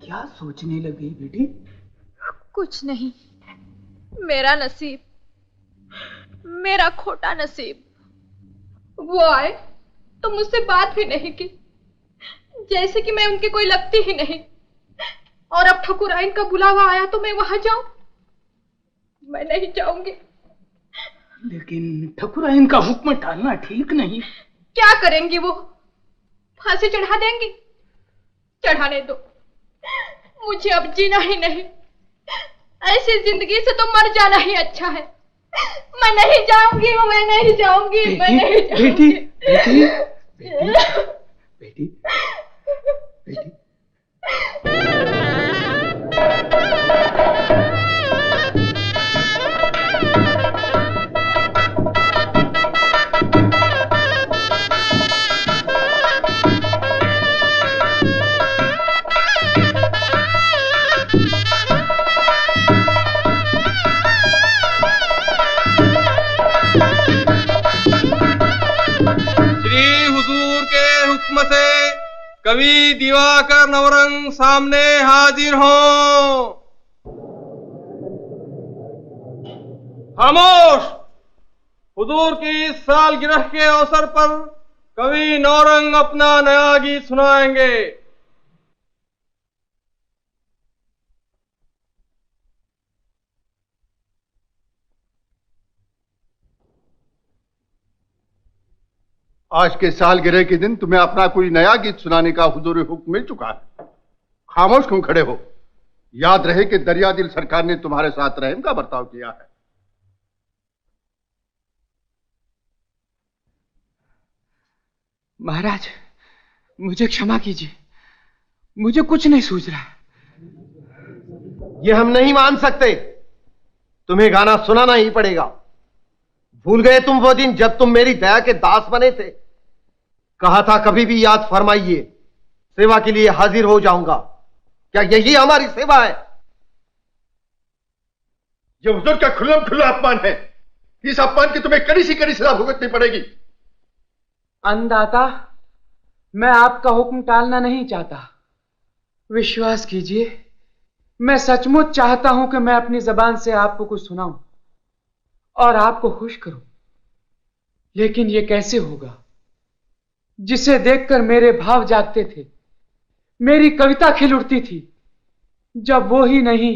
क्या सोचने लगी बेटी? कुछ नहीं, मेरा नसीब, मेरा खोटा नसीब। वो आए तो मुझसे बात भी नहीं की, जैसे कि मैं उनकी कोई लगती ही नहीं। और अब ठकुराइन का बुलावा आया तो मैं वहां जाऊं? मैं नहीं जाऊंगी। लेकिन ठकुराइन का हुक्म टालना ठीक नहीं। क्या करेंगी वो? फांसी चढ़ा देंगी? चढ़ाने दो, मुझे अब जीना ही नहीं। ऐसी जिंदगी से तो मर जाना ही अच्छा है। मैं नहीं जाऊंगी, मैं नहीं जाऊंगी, मैं नहीं जाऊंगी। बेटी, बेटी, बेटी, बेटी। से कवि दिवाकर नवरंग सामने हाजिर हो। खामोश! हुजूर की सालगिरह के अवसर पर कवि नवरंग अपना नया गीत सुनाएंगे। आज के सालगिरह के दिन तुम्हें अपना कोई नया गीत सुनाने का हुजूरी हुक्म मिल चुका है। खामोश क्यों खड़े हो? याद रहे कि दरिया दिल सरकार ने तुम्हारे साथ रहम का बर्ताव किया है। महाराज, मुझे क्षमा कीजिए, मुझे कुछ नहीं सूझ रहा। ये हम नहीं मान सकते, तुम्हें गाना सुनाना ही पड़ेगा। भूल गए तुम वो दिन जब तुम मेरी दया के दास बने थे? कहा था कभी भी याद फरमाइए, सेवा के लिए हाजिर हो जाऊंगा। क्या यही हमारी सेवा है? ये हुजूर का खुल्लम खुल्ला अपमान है। इस अपमान की तुम्हें कड़ी सी कड़ी सजा भुगतनी पड़ेगी। अन्नदाता, मैं आपका हुक्म टालना नहीं चाहता। विश्वास कीजिए, मैं सचमुच चाहता हूं कि मैं अपनी जबान से आपको कुछ सुनाऊं और आपको खुश करूं। लेकिन यह कैसे होगा जिसे देखकर मेरे भाव जागते थे, मेरी कविता खिल उठती थी, जब वो ही नहीं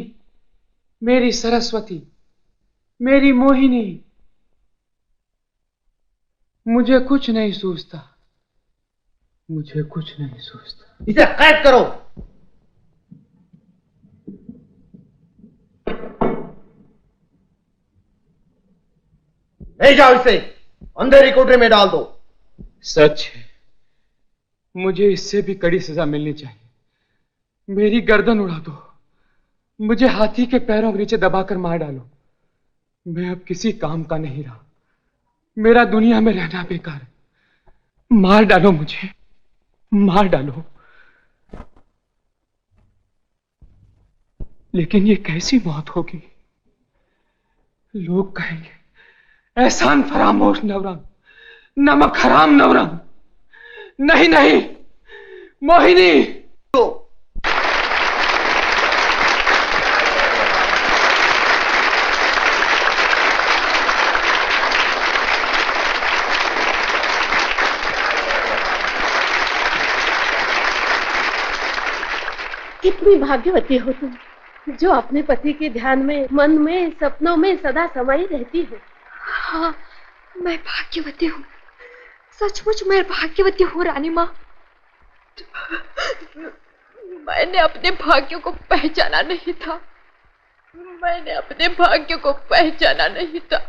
मेरी सरस्वती, मेरी मोहिनी। मुझे कुछ नहीं सूझता, मुझे कुछ नहीं सूझता। इसे कैद करो। ले जाओ, इसे अंधेरी कोठरी में डाल दो। सच है, मुझे इससे भी कड़ी सजा मिलनी चाहिए। मेरी गर्दन उड़ा दो, मुझे हाथी के पैरों के नीचे दबाकर मार डालो। मैं अब किसी काम का नहीं रहा, मेरा दुनिया में रहना बेकार है। मार डालो मुझे, मार डालो। लेकिन ये कैसी मौत होगी? लोग कहेंगे एहसान फरामोश नवरंग, नमक हराम नवरंग। नहीं नहीं, मोहिनी। कितनी भाग्यवती हो तुम, जो अपने पति के ध्यान में, मन में, सपनों में सदा समाई रहती हो। हाँ, मैं भाग्यवती हूँ, सचमुच मैं भाग्यवती हूँ रानी माँ। मैंने अपने भाग्य को पहचाना नहीं था, मैंने अपने भाग्य को पहचाना नहीं था।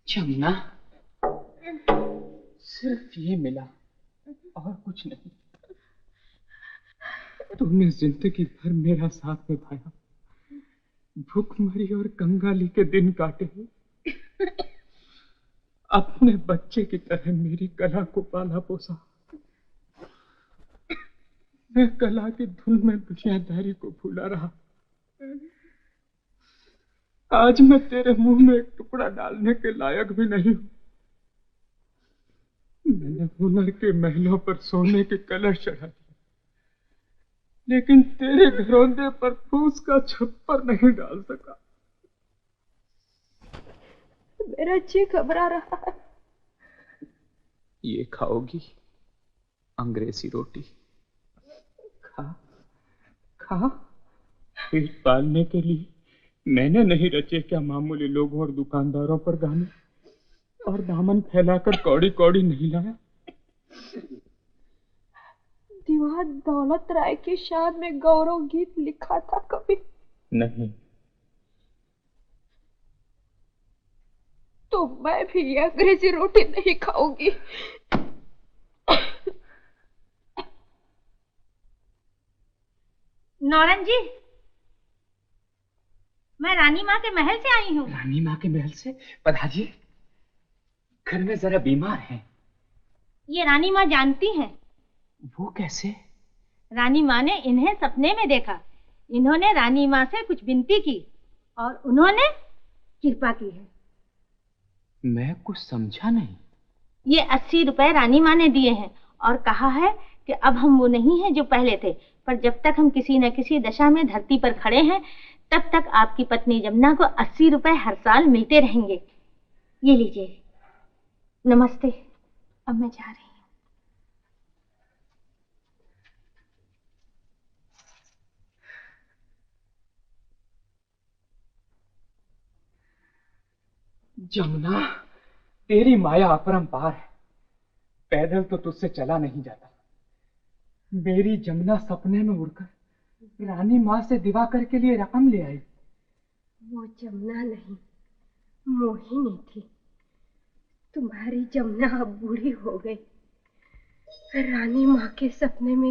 जमुना, सिर्फ ये मिला और कुछ नहीं। तुमने जिंदगी भर मेरा साथ निभाया, भूखमरी और कंगाली के दिन काटे, अपने बच्चे की तरह मेरी कला को पाला पोसा। मैं कला की धुन में दुनियादारी को भूला रहा। आज मैं तेरे मुंह में एक टुकड़ा डालने के लायक भी नहीं हूं। मैंने हुनर के महलों पर सोने के कलश चढ़ा दिए, लेकिन तेरे घरौंदे पर फूस का छप्पर नहीं डाल सका। मेरा जी घबरा रहा है। ये खाओगी अंग्रेजी रोटी? खा खा। पेट पालने के लिए मैंने नहीं रचे क्या मामूली लोगों और दुकानदारों पर गाने, और दामन फैलाकर कौड़ी कौड़ी नहीं लाया। दीवान दौलत राय की शान में गौरव गीत लिखा था कभी? नहीं। तो मैं भी ये अंग्रेजी रोटी नहीं खाऊंगी। नौरन जी, मैं रानी माँ के महल से आई हूँ। रानी माँ के महल से? पधारिए, घर में जरा बीमार हैं। ये रानी माँ जानती हैं। वो कैसे? रानी माँ ने इन्हें सपने में देखा। इन्होंने रानी माँ से कुछ विनती की और उन्होंने कृपा की है। मैं कुछ समझा नहीं। ये 80 रुपए रानी माँ ने दिए हैं और कहा है कि अब हम वो नहीं हैं जो पहले थे, पर जब तक हम किसी न किसी दशा में धरती पर खड़े हैं, तब तक आपकी पत्नी जमुना को 80 रुपए हर साल मिलते रहेंगे। ये लीजिए। नमस्ते। अब मैं जा रही हूँ। जमुना, तेरी माया अपरंपार है। पैदल तो तुझसे चला नहीं जाता। मेरी जमुना सपने में उड़कर रानी माँ से दिवाकर के लिए रकम ले आई। वो जमुना नहीं, मोहिनी थी। तुम्हारी जमुना अब बूढ़ी हो गई। रानी माँ के सपने में